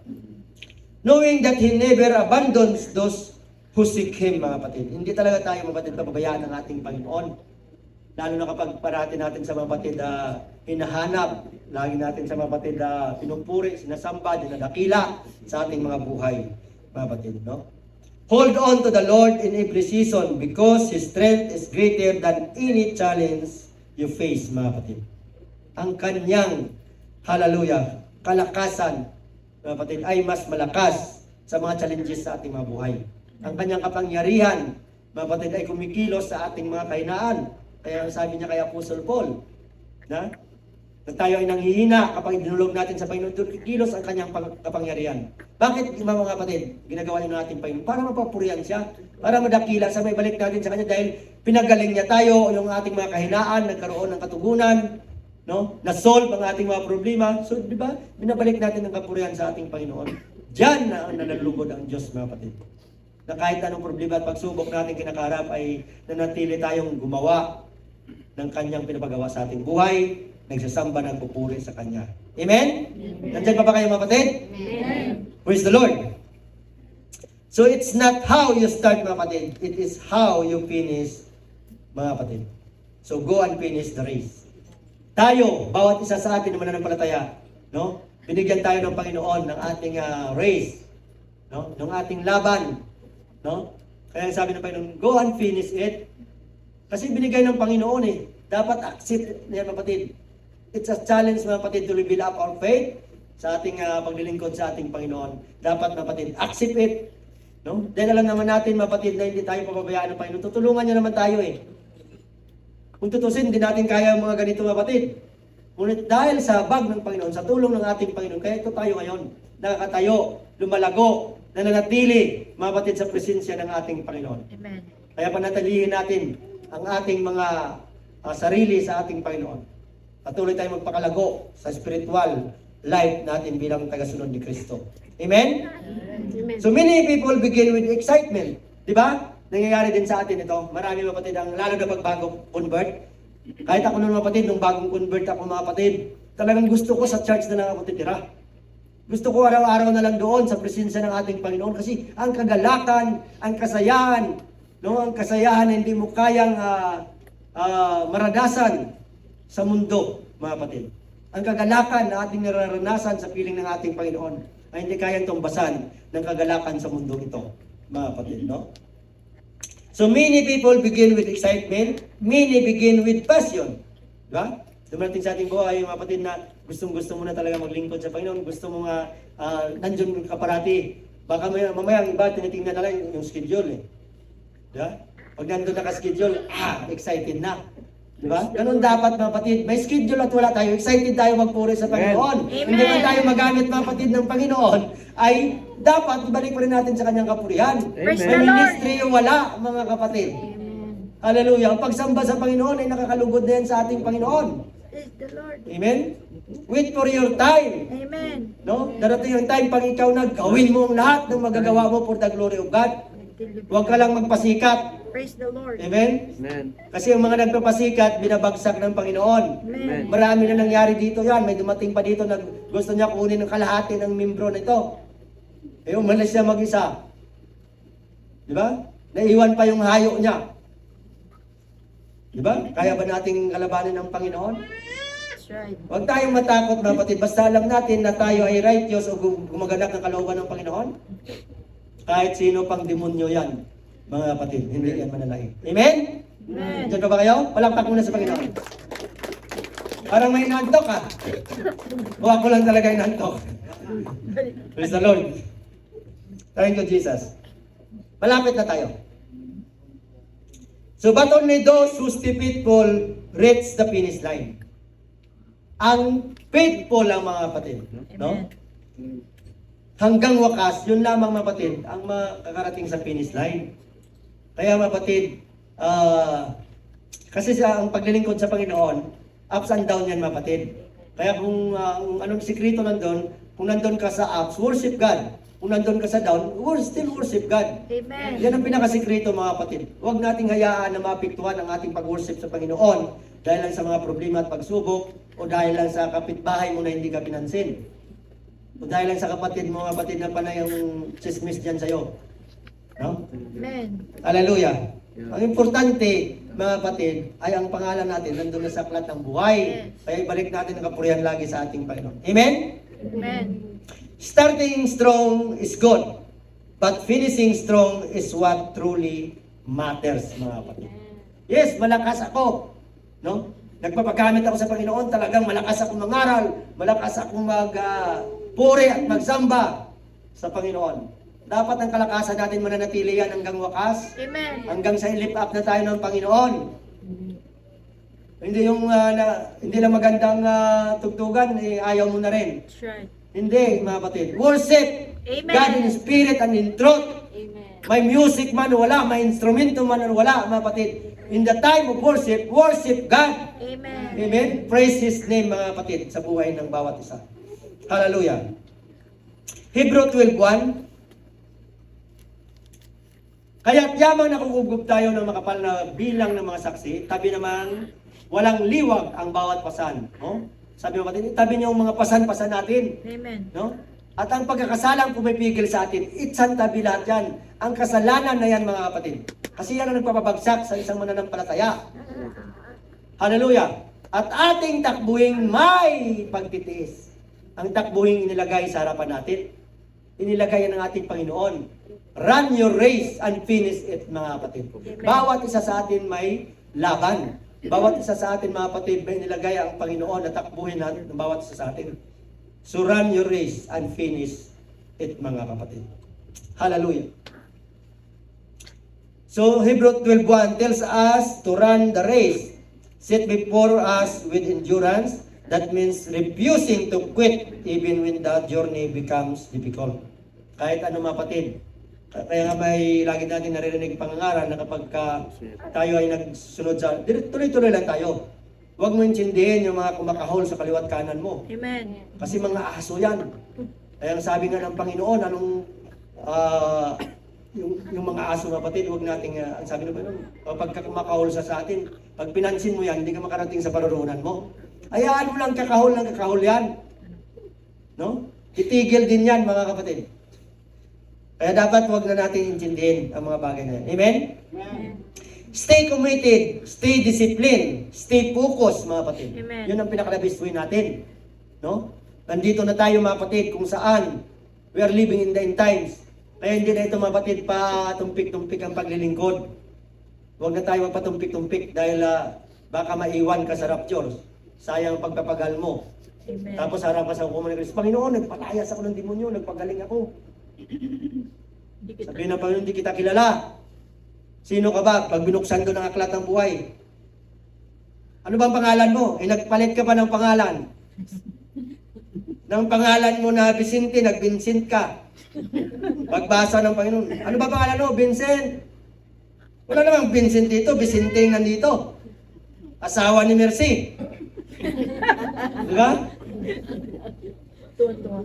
Knowing that He never abandons those who seek Him, mga kapatid. Hindi talaga tayo, mga kapatid, pababayaan ng ating Panginoon. Lalo na kapag parati natin sa mga kapatid hinahanap, lagi natin sa mga kapatid pinupuri, sinasamba, dinadakila sa ating mga buhay, mga kapatid. No? Hold on to the Lord in every season because His strength is greater than any challenge you face, mga kapatid. Ang kanyang, hallelujah, kalakasan, mga kapatid, ay mas malakas sa mga challenges sa ating mga buhay. Ang kanyang kapangyarihan, mga kapatid, ay kumikilos sa ating mga kahinaan. Kaya sabi niya kay Apostle Paul, na tayo ay nanghihina kapag dinulog natin sa Panginoon, kikilos ang kanyang kapangyarihan. Bakit, mga kapatid, ginagawa niyo natin Panginoon? Para mapapurihan siya, para madakila sa may balik natin sa kanya dahil pinagaling niya tayo, yung ating mga kahinaan, nagkaroon ng katugunan, no? Na-solve ang ating mga problema. So, di ba? Binabalik natin ang kapurihan sa ating Panginoon. Diyan na ang nalulugod ang Diyos, mga kapatid. Na kahit anong problema at pagsubok natin kinakaharap ay nanatili tayong gumawa ng kanyang pinapagawa sa ating buhay, nagsasamba ng pupuri sa kanya. Amen? Nandiyan pa ba kayo, mga kapatid? Amen. Praise the Lord. So, it's not how you start, mga kapatid. It is how you finish, mga kapatid. So, go and finish the race. Tayo, bawat isa sa atin na mananampalataya, no? Binigyan tayo ng Panginoon ng ating race, no? Ng ating laban, no? Kaya sabi ng Panginoon, go and finish it. Kasi binigay ng Panginoon eh. Dapat accept niya, kapatid. It's a challenge, mga kapatid, to build up our faith sa ating paglilingkod sa ating Panginoon. Dapat, mga kapatid, accept it. No? Dahil alam naman natin, mga kapatid, na hindi tayo pababayaan ng Panginoon. Tutulungan niya naman tayo eh. Kung tutusin, hindi natin kaya ang mga ganito, mga kapatid. Ngunit dahil sa bag ng Panginoon, sa tulong ng ating Panginoon, kaya ito tayo ngayon, nakakatayo, lumalago, nananatili, mga kapatid, sa presensya ng ating Panginoon. Amen. Kaya panatilihin natin ang ating mga sarili sa ating Panginoon. Patuloy tayong magpakalago sa spiritual life natin bilang tagasunod ni Kristo. Amen? Amen. So many people begin with excitement. Di ba? Nangyayari din sa atin ito. Marami mga kapatid ang lalo na pagbago convert. Kahit ako nung mga kapatid, nung bagong convert ako mga kapatid, talagang gusto ko sa church na nakapatitira. Gusto ko araw-araw na lang doon sa presensya ng ating Panginoon kasi ang kagalakan, ang kasayahan, no, ang kasayahan na hindi mo kayang maradasan sa mundo, mga kapatid. Ang kagalakan na ating nararanasan sa piling ng ating Panginoon ay hindi kayang tumbasan ng kagalakan sa mundo ito, mga kapatid, no? So many people begin with excitement, many begin with passion. Diba? Dumarating sa ating buhay, mga kapatid, na gustong-gusto mo na talaga maglingkod sa Panginoon, gusto mo nga nandyan ka parati. Baka mamaya ang iba, tinitingnan na lang yung schedule eh. Diba? Pag nandun naka-schedule, excited na. Diba? Ganun dapat, mga kapatid. May schedule at wala tayo. Excited tayo magpuri sa Panginoon. Amen. Hindi man tayo magamit, mga kapatid, ng Panginoon, ay dapat ibalik pa rin natin sa kanyang kapurihan. Praise May the Lord. ministry wala, mga kapatid. Hallelujah. Ang pagsamba sa Panginoon ay nakakalugod din sa ating Panginoon. Praise the Lord. Amen? Wait for your time. Amen. No? Darating yung time pag ikaw na gawin mo ang lahat ng magagawa mo for the glory of God. Huwag ka lang magpasikat. Praise the Lord. Amen? Amen. Kasi ang mga nagpapasikat, binabagsak ng Panginoon. Amen. Marami na nangyari dito yan. May dumating pa dito na gusto niya kunin ng kalahati ng membro nito. Eh, umalis siya mag-isa. Di ba? Naiwan pa yung hayo niya. Di ba? Kaya ba nating kalabanin ng Panginoon? That's right. Huwag tayong matakot, mga kapatid. Basta alam natin na tayo ay righteous o gumaganap ng kalooban ng Panginoon. Kahit sino pang demonyo yan, mga kapatid. Hindi yan manalaig. Amen? Amen. Diyan ba kayo? Palakpak muna sa Panginoon. Parang may nantok ha. O ako lang talaga yung nantok. Praise the Lord. Thank you, Jesus. Malapit na tayo. So, but only those who stay faithful reach the finish line. Ang faithful ang mga kapatid. No? Hanggang wakas, yun lamang mga kapatid, ang makakarating sa finish line. Kaya mga kapatid, kasi ang paglilingkod sa Panginoon, ups and down yan mga kapatid. Kaya kung anong sikreto nandun, kung nandun ka sa ups, worship God. Kung nandun ka sa down, still worship God. Amen. Yan ang pinakasikreto mga kapatid. Huwag nating hayaan na mapiktuhan ang ating pag-worship sa Panginoon dahil lang sa mga problema at pagsubok o dahil lang sa kapitbahay mo na hindi ka pinansin. O dahil lang sa kapatid mo, mga kapatid na panay ang chismis dyan sa'yo. No? Amen. Hallelujah. Ang importante, mga kapatid, ay ang pangalan natin nandun na sa aklat ng buhay. Kaya ibalik natin ang kapurihan lagi sa ating Panginoon. Amen? Amen. Starting strong is good, but finishing strong is what truly matters, mga kapatid. Yes, malakas ako. No? Nagpapagamit ako sa Panginoon, talagang malakas akong mangaral, malakas akong magpuri at magsamba sa Panginoon. Dapat ang kalakasan natin mananatili yan hanggang wakas, Amen. hanggang sa i-lift up na tayo ng Panginoon. Hindi yung hindi lang magandang tugtugan, ayaw mo na rin. That's right. Hindi, mga kapatid. Worship Amen. God in spirit and in truth. Amen. May music man o wala, may instrumento man o wala, mga kapatid. In the time of worship, worship God. Amen. Amen? Praise His name, mga kapatid, sa buhay ng bawat isa. Hallelujah. Hebrew 12:1. Kaya't yamang nakukugob tayo ng makapal na bilang ng mga saksi, tabi naman walang liwag ang bawat pasan. No? Sabi mo kapatid, tabi niyo ang mga pasan-pasan natin. Amen. No? At ang pagkakasalang pumipigil sa atin, itsantabi lahat yan. Ang kasalanan na yan, mga kapatid. Kasi yan ang nagpapabagsak sa isang mananampalataya. Hallelujah! At ating takbuhin may pagtitiis. Ang takbuhin inilagay sa harapan natin. Inilagay yan ng ating Panginoon. Run your race and finish it, mga kapatid. Bawat isa sa atin may laban. Bawat isa sa atin, mga kapatid, may nilagay ang Panginoon na takbuhin natin ng bawat isa sa atin. So run your race and finish it, mga kapatid. Hallelujah. So Hebrew 12:1 tells us to run the race set before us with endurance, That means refusing to quit even when the journey becomes difficult. Kahit ano mga kapatid. Kaya nga may lagi natin naririnig pangangaral na kapag tayo ay nagsunod sa, tuloy-tuloy lang tayo. Huwag mo intindihin yung mga kumakahol sa kaliwat kanan mo. Amen. Kasi mga aso yan. Kaya ang sabi nga ng Panginoon, yung mga aso na kapatid, huwag nating, ang sabi ng Panginoon, kapag kumakahol sa atin, pag pinansin mo yan, hindi ka makarating sa paruroonan mo. Hayaan mo lang kakahol yan. No? Titigil din yan, mga kapatid. Kaya dapat huwag na natin intindihin ang mga bagay na yan. Amen? Stay committed, stay disciplined, stay focused, mga kapatid. Amen. Yun ang pinaka-best way natin. No? Nandito na tayo, mga kapatid, kung saan we are living in the end times. Kaya hindi na ito, mga kapatid, patumpik-tumpik ang paglilingkod. Huwag na tayo magpatumpik-tumpik dahil baka maiwan ka sa rapture. Sayang ang pagpapagal mo. Amen. Tapos harap ka sa hukuman ng Kristo, Panginoon, nagpatayas ako ng demonyo, nagpagaling ako. Hindi kita. Sabihin ng Panginoon, hindi kita kilala. Sino ka ba? Pag binuksan ko ng aklat ng buhay. Ano ba ang pangalan mo? Nagpalit ka ba ng pangalan? Ng pangalan mo na Vicente, nag-Vincent ka. Pagbasa ng Panginoon, ano ba pangalan mo? Vincent. Wala namang Vincent dito, Vicente yung nandito. Asawa ni Mercy. Diba? Tuwa-tuwa.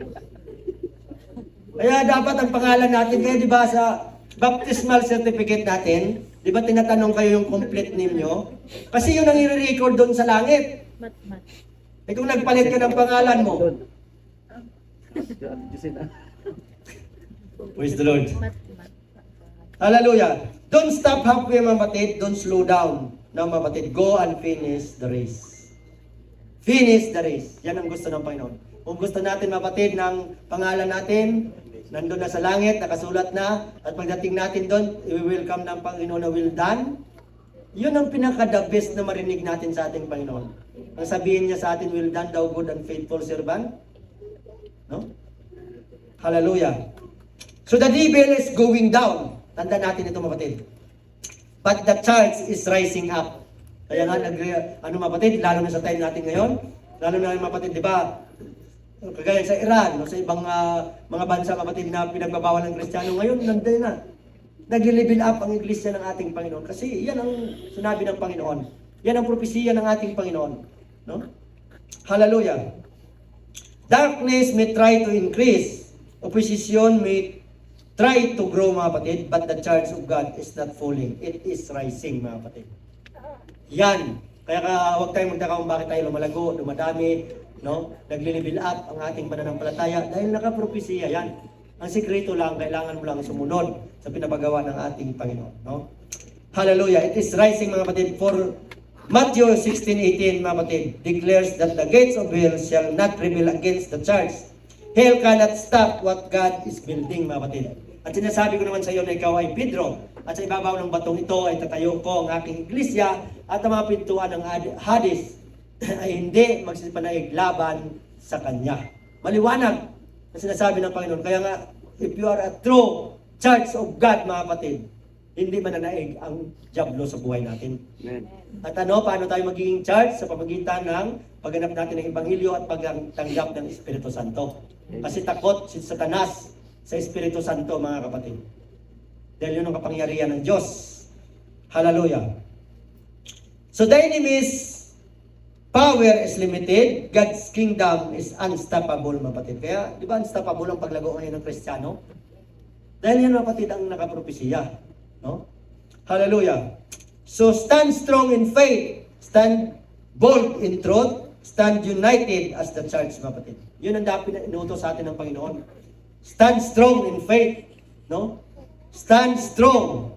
Kaya dapat ang pangalan natin, kaya di ba sa baptismal certificate natin, di ba tinatanong kayo yung complete name nyo? Kasi yun ang i-record doon sa langit. Mat. Eh kung nagpalit ka ng pangalan mo, praise the Lord. Mat. Hallelujah. Don't stop halfway, mga kapatid. Don't slow down. No, mga kapatid. Go and finish the race. Finish the race. Yan ang gusto ng Panginoon. Kung gusto natin, mga kapatid, ng pangalan natin, nandun na sa langit, nakasulat na, at pagdating natin doon, i-welcome ng Panginoon na well done. Yun ang pinaka-the best na marinig natin sa ating Panginoon. Ang sabihin niya sa atin, well done, thou good and faithful servant. No? Hallelujah. So the devil is going down. Tanda natin ito, mga kapatid. But the church is rising up. Kaya nga, mga kapatid, lalo na sa time natin ngayon, lalo na mga kapatid, di ba, kagaya sa Iran, o sa ibang mga bansa, kapatid, na pinagbabawal ng Kristiyano, ngayon, nandun na. Nag-level up ang iglesia ng ating Panginoon. Kasi yan ang sinabi ng Panginoon. Yan ang propesiya ng ating Panginoon. No? Hallelujah. Darkness may try to increase. Opposition may try to grow, mga kapatid, but the church of God is not falling. It is rising, mga kapatid. Yan. Kaya huwag tayong magtaka kung bakit tayo lumalago, dumadami, no? Nagli-level up ang ating pananampalataya dahil nakapropesiya yan. Ang sikreto lang, kailangan mo lang sumunod sa pinapagawa ng ating Panginoon, no? Hallelujah. It is rising, mga kapatid, for Matthew 16:18, mga kapatid, declares that the gates of hell shall not prevail against the church. Hell cannot stop what God is building, mga kapatid. At sinasabi ko naman sa iyo na ikaw ay Pedro, at sa ibabaw ng batong ito ay tatayo ko ang aking iglesia, at ang mga pintuan ng Hades ay hindi magsipanaig laban sa kanya. Maliwanag na sinasabi ng Panginoon. Kaya nga, if you are a true church of God, mga kapatid, hindi mananaig ang diablo sa buhay natin. Amen. At paano tayo magiging church? Sa pamagitan ng pagganap natin ng Ebanghelyo at pagtanggap ng Espiritu Santo. Kasi takot si Satanas sa Espiritu Santo, mga kapatid. Dahil yun ang kapangyarihan ng Diyos. Hallelujah. So the enemy's power is limited. God's kingdom is unstoppable, mga kapatid. Kaya, di ba unstoppable ang paglago ngayon ng Kristiyano? Dahil yan, mga kapatid, ang nakapropesiya. No? Hallelujah. So stand strong in faith. Stand bold in truth. Stand united as the church, mga kapatid. Yun ang dapat inutos sa atin ng Panginoon. Stand strong in faith. No? Stand strong,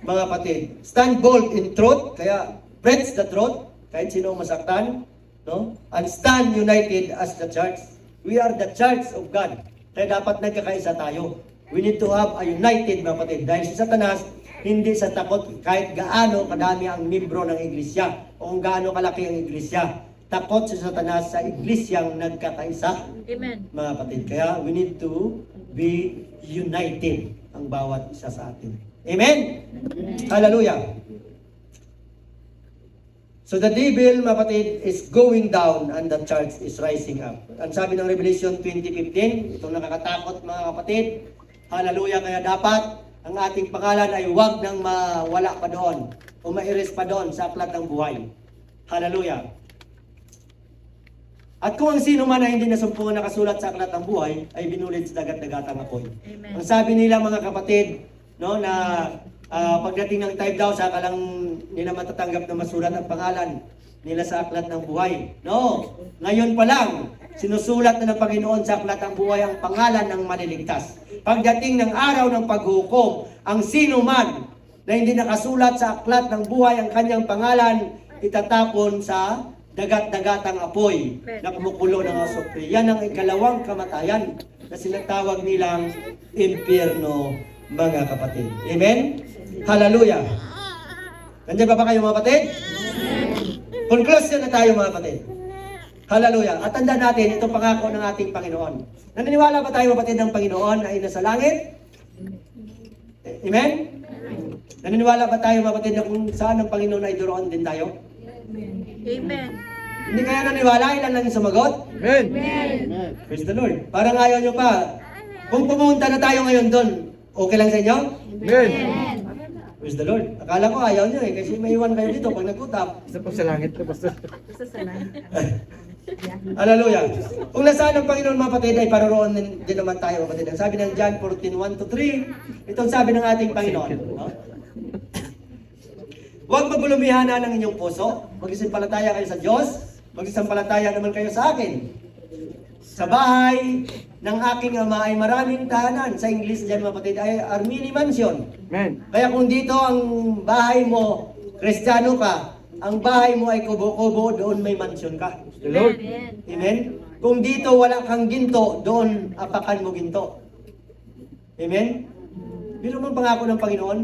mga kapatid. Stand bold in truth. Kaya, preach the truth. Kahit sino masaktan. No? And stand united as the church. We are the church of God. Kaya dapat nagkakaisa tayo. We need to have a united, mga kapatid. Dahil si Satanas, hindi sa takot kahit gaano kadami ang membro ng iglesia o kung gaano kalaki ang iglesia. Takot si Satanas sa iglesyang nagkakaisa, Amen. mga kapatid. Kaya we need to be united ang bawat isa sa atin. Amen? Hallelujah. So the devil, mga kapatid, is going down and the church is rising up. Ang sabi ng Revelation 20:15, itong nakakatakot mga kapatid, hallelujah, kaya dapat ang ating pangalan ay huwag nang mawala pa doon o ma-erase pa doon sa aklat ng buhay. Hallelujah. At kung ang sino man na hindi nasumpungan nakasulat sa aklat ng buhay, ay binulit sa dagat-dagatang apoy. Amen. Ang sabi nila mga kapatid, no, na pagdating ng time daw, saka lang nila matatanggap na masulat ang pangalan nila sa aklat ng buhay. No, ngayon pa lang, sinusulat na ng Panginoon sa aklat ng buhay ang pangalan ng maliligtas. Pagdating ng araw ng paghukom, ang sino man na hindi nakasulat sa aklat ng buhay ang kanyang pangalan, itatapon sa dagat-dagatang apoy na kumukulo ng asupre. Yan ang ikalawang kamatayan na sinatawag nilang impyerno, mga kapatid. Amen? Hallelujah! Nandiyan ba kayo mga kapatid? Conclusion na tayo mga kapatid. Hallelujah! At tandaan natin, ito pangako ng ating Panginoon. Naniniwala ba tayo kapatid ng Panginoon ay nasa langit? Amen? Naniniwala ba tayo mga kapatid na kung saan ang Panginoon ay doroon din tayo? Amen. Hindi kaya naniwala, ilan lang yung sumagot? Amen. Praise the Lord. Parang ayaw nyo pa. Kung pumunta na tayo ngayon doon, okay lang sa inyo? Amen. Praise the Lord. Akala ko ayaw nyo eh, kasi may iwan kayo dito pag nagutap. Isa pa sa langit na pastor. Basta sa langit. Hallelujah. Kung nasaan ang Panginoon mga kapatid, ay paroroon din naman tayo kapatid. Ang sabi ng John 14:1-3, itong sabi ng ating Panginoon. No? Huwag magulumihanan ng inyong puso. Mag-isimpalataya kayo sa Diyos. Mag-isimpalataya naman kayo sa akin. Sa bahay ng aking Ama ay maraming tahanan. Sa English dyan mga kapatid ay are many mansion. Amen. Kaya kung dito ang bahay mo, Kristiyano ka, ang bahay mo ay kubo-kubo, doon may mansion ka. The Lord. Amen? Kung dito wala kang ginto, doon apakan mo ginto. Amen? Pero man pangako ng Panginoon,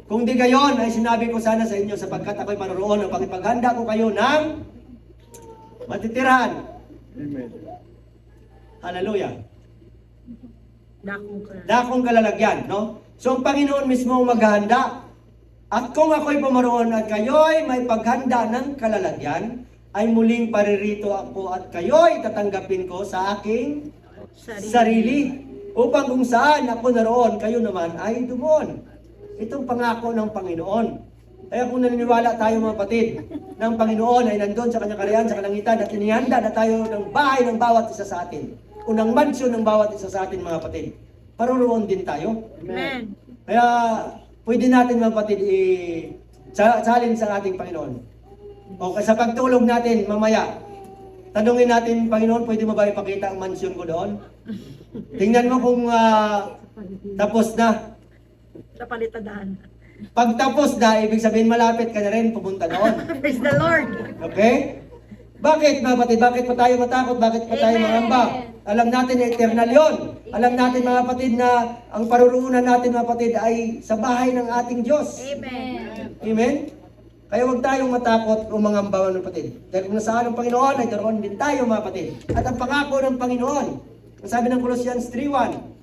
kung di gayon, ay sinabi ko sana sa inyo sapagkat ako'y paroroon ang pakipaghanda ko kayo ng matitirahan. Amen. Hallelujah. Dakong ka. Dakong kalalagyan, no? So ang Panginoon mismo ang maghahanda. At kung ako'y pumaroon at kayo'y may paghanda ng kalalagyan, ay muling paririto ako at kayo'y tatanggapin ko sa aking sarili. Upang kung saan ako naroon, kayo naman ay dumoon. Itong pangako ng Panginoon. Kaya kung naniniwala tayo mga kapatid, ng Panginoon ay nandun sa kanyang kaharian, sa kalangitan, at inihanda na tayo ng bahay ng bawat isa sa atin. Unang mansyon ng bawat isa sa atin mga kapatid. Paroroon din tayo. Amen. Kaya pwede natin mga kapatid salin sa ating Panginoon. O sa pagtulog natin mamaya, tanungin natin, Panginoon, pwede mo ba ipakita ang mansyon ko doon? Tingnan mo kung tapos na. Kapalitadahan. Pag tapos na, ibig sabihin malapit ka na rin pumunta doon. Praise the Lord. Okay? Bakit mga kapatid? Bakit pa tayo matakot? Bakit pa tayo mangamba? Alam natin na eternal yon. Alam natin mga kapatid na ang paruroonan natin mga kapatid ay sa bahay ng ating Diyos. Amen. Amen? Kaya huwag tayong matakot o mangamba mga kapatid. Dahil kung nasaan ang Panginoon ay daroon din tayo mga kapatid. At ang pangako ng Panginoon, ang sabi ng Colossians 3:1,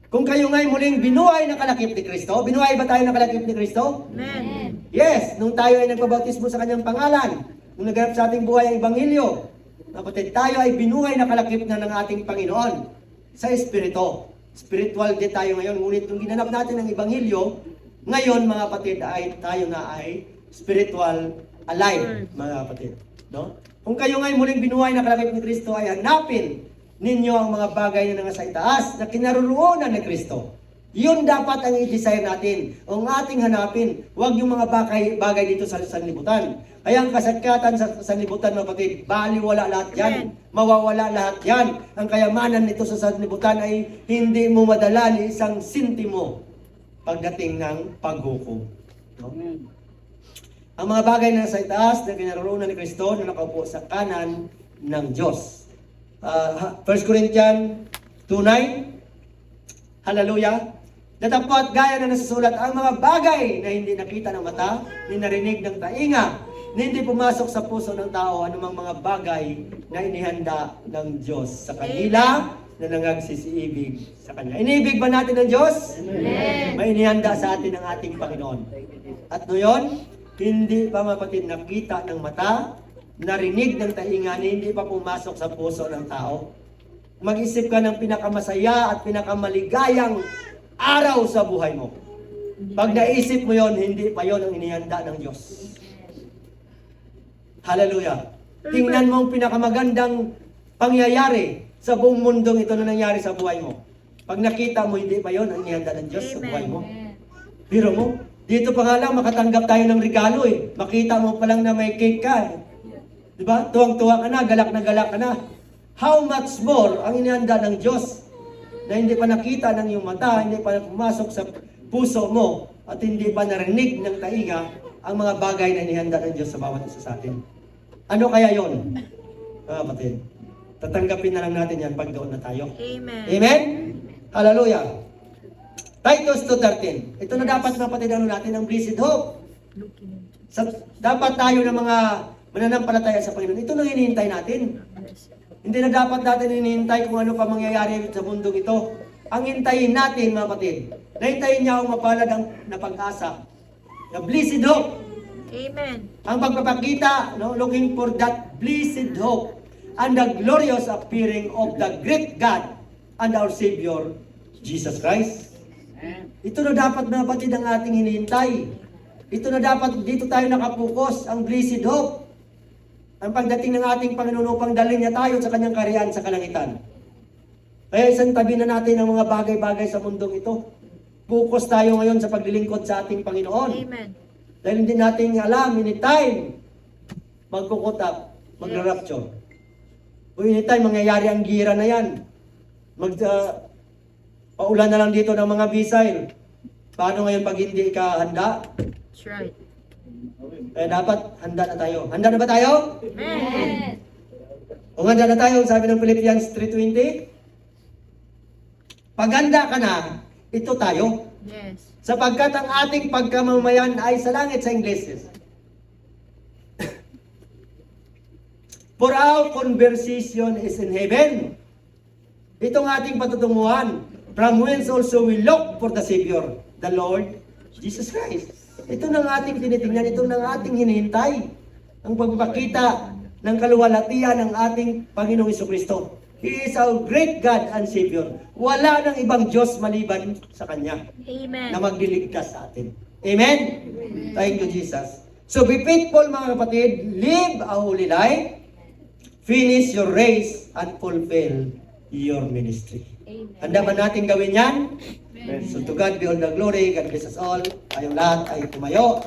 kung kayo nga'y muling binuhay na kalakip ni Kristo, binuhay ba tayo na kalakip ni Kristo? Amen. Yes, nung tayo ay nagbabautismo sa kanyang pangalan, nung naganap sa ating buhay ang Ebanghelyo, kapatid, tayo ay binuhay na kalakip na ng ating Panginoon sa Espiritu. Spiritual din tayo ngayon, ngunit nung ginanap natin ang Ebanghelyo, ngayon mga kapatid ay tayo na ay spiritual alive, mga kapatid. No? Kung kayo nga'y muling binuhay na kalakip ni Kristo, ay hanapin ninyo ang mga bagay na nasa itaas na kinaroroonan ni Kristo. Yun dapat ang i-desire natin. O ang ating hanapin, huwag yung mga bagay dito sa sanlibutan. Kaya ang kasagkatan sa sanlibutan, mga kapatid, baliwala lahat yan. Mawawala lahat yan. Ang kayamanan nito sa sanlibutan ay hindi mo madala ni isang sintimo pagdating ng paghukom. No? Ang mga bagay na nasa itaas na kinaroroonan ni Kristo na nakaupo sa kanan ng Diyos. 1 Corinthians 2:9. Hallelujah. Datapwat gaya na nasusulat ang mga bagay na hindi nakita ng mata, ni narinig ng tainga, na hindi pumasok sa puso ng tao anumang mga bagay na inihanda ng Diyos sa kanila na nangagsisiibig sa Kanya. Inibig ba natin ng Diyos? Amen. May inihanda sa atin ng ating Panginoon. At noon, hindi pa mga kapatid nakita ng mata, narinig ng tainga, hindi pa pumasok sa puso ng tao. Mag-isip ka ng pinakamasaya at pinakamaligayang araw sa buhay mo. Pag naisip mo yon, hindi pa yon ang inihanda ng Diyos. Hallelujah. Tingnan mo ang pinakamagandang pangyayari sa buong mundong ito na nangyari sa buhay mo. Pag nakita mo, hindi pa yon ang inihanda ng Diyos sa buhay mo. Biro mo, dito pa nga lang makatanggap tayo ng regalo eh. Makita mo pa lang na may cake ka. Diba? Tuwang-tuwa ka na galak ka na. How much more ang inihanda ng Diyos na hindi pa nakita ng iyong mata, hindi pa pumasok sa puso mo, at hindi pa narinig ng tainga ang mga bagay na inihanda ng Diyos sa bawat isa sa atin. Ano kaya yon? Kapatid, tatanggapin na lang natin yan pag doon na tayo. Amen. Amen? Hallelujah. Titus 2:13. Ito na dapat kapatid ano natin ang blessed hope. Dapat tayo ng mga mananampalataya sa Panginoon. Ito nang hinihintay natin. Hindi na dapat natin hinihintay kung ano pa mangyayari sa mundong ito. Ang hintayin natin mga kapatid, nahintayin niya ang mapalad na pag-asa. The blessed hope. Amen. Ang pagpapakita, no, looking for that blessed hope and the glorious appearing of the great God and our Savior, Jesus Christ. Ito na dapat na kapatid ang ating hinihintay. Ito na dapat, dito tayo nakapokus, ang blessed hope. Ang pagdating ng ating Panginoon upang dalhin niya tayo sa kanyang kaharian sa kalangitan. Kaya isang tabi na natin ang mga bagay-bagay sa mundong ito. Focus tayo ngayon sa paglilingkod sa ating Panginoon. Amen. Dahil hindi natin alam, anytime, magkukutak, magra-rapture. O anytime, mangyayari ang gira na yan. Paulan na lang dito ng mga missile. Paano ngayon pag hindi ka handa? That's right. Kaya dapat handa na tayo. Handa na ba tayo? Amen. Kung handa na tayo, sabi ng Philippians 3:20, pag handa ka na, ito tayo. Yes. Sapagkat ang ating pagkamamayan ay sa langit sa Ingles. For our conversation is in heaven. Itong ating patutunguhan, from whence also we look for the Savior, the Lord Jesus Christ. Ito nang ating tinitingnan, ito nang ating hinihintay. Ang pagpapakita ng kaluwalhatian ng ating Panginoong Jesucristo. He is our great God and Savior. Wala nang ibang Diyos maliban sa Kanya Amen. na magliligtas sa atin. Amen? Thank you, Jesus. So be faithful mga kapatid, live a holy life, finish your race, and fulfill your ministry. Handa ba natin gawin yan? So to God be all the glory. God bless us all. Tayong lahat ay tumayo.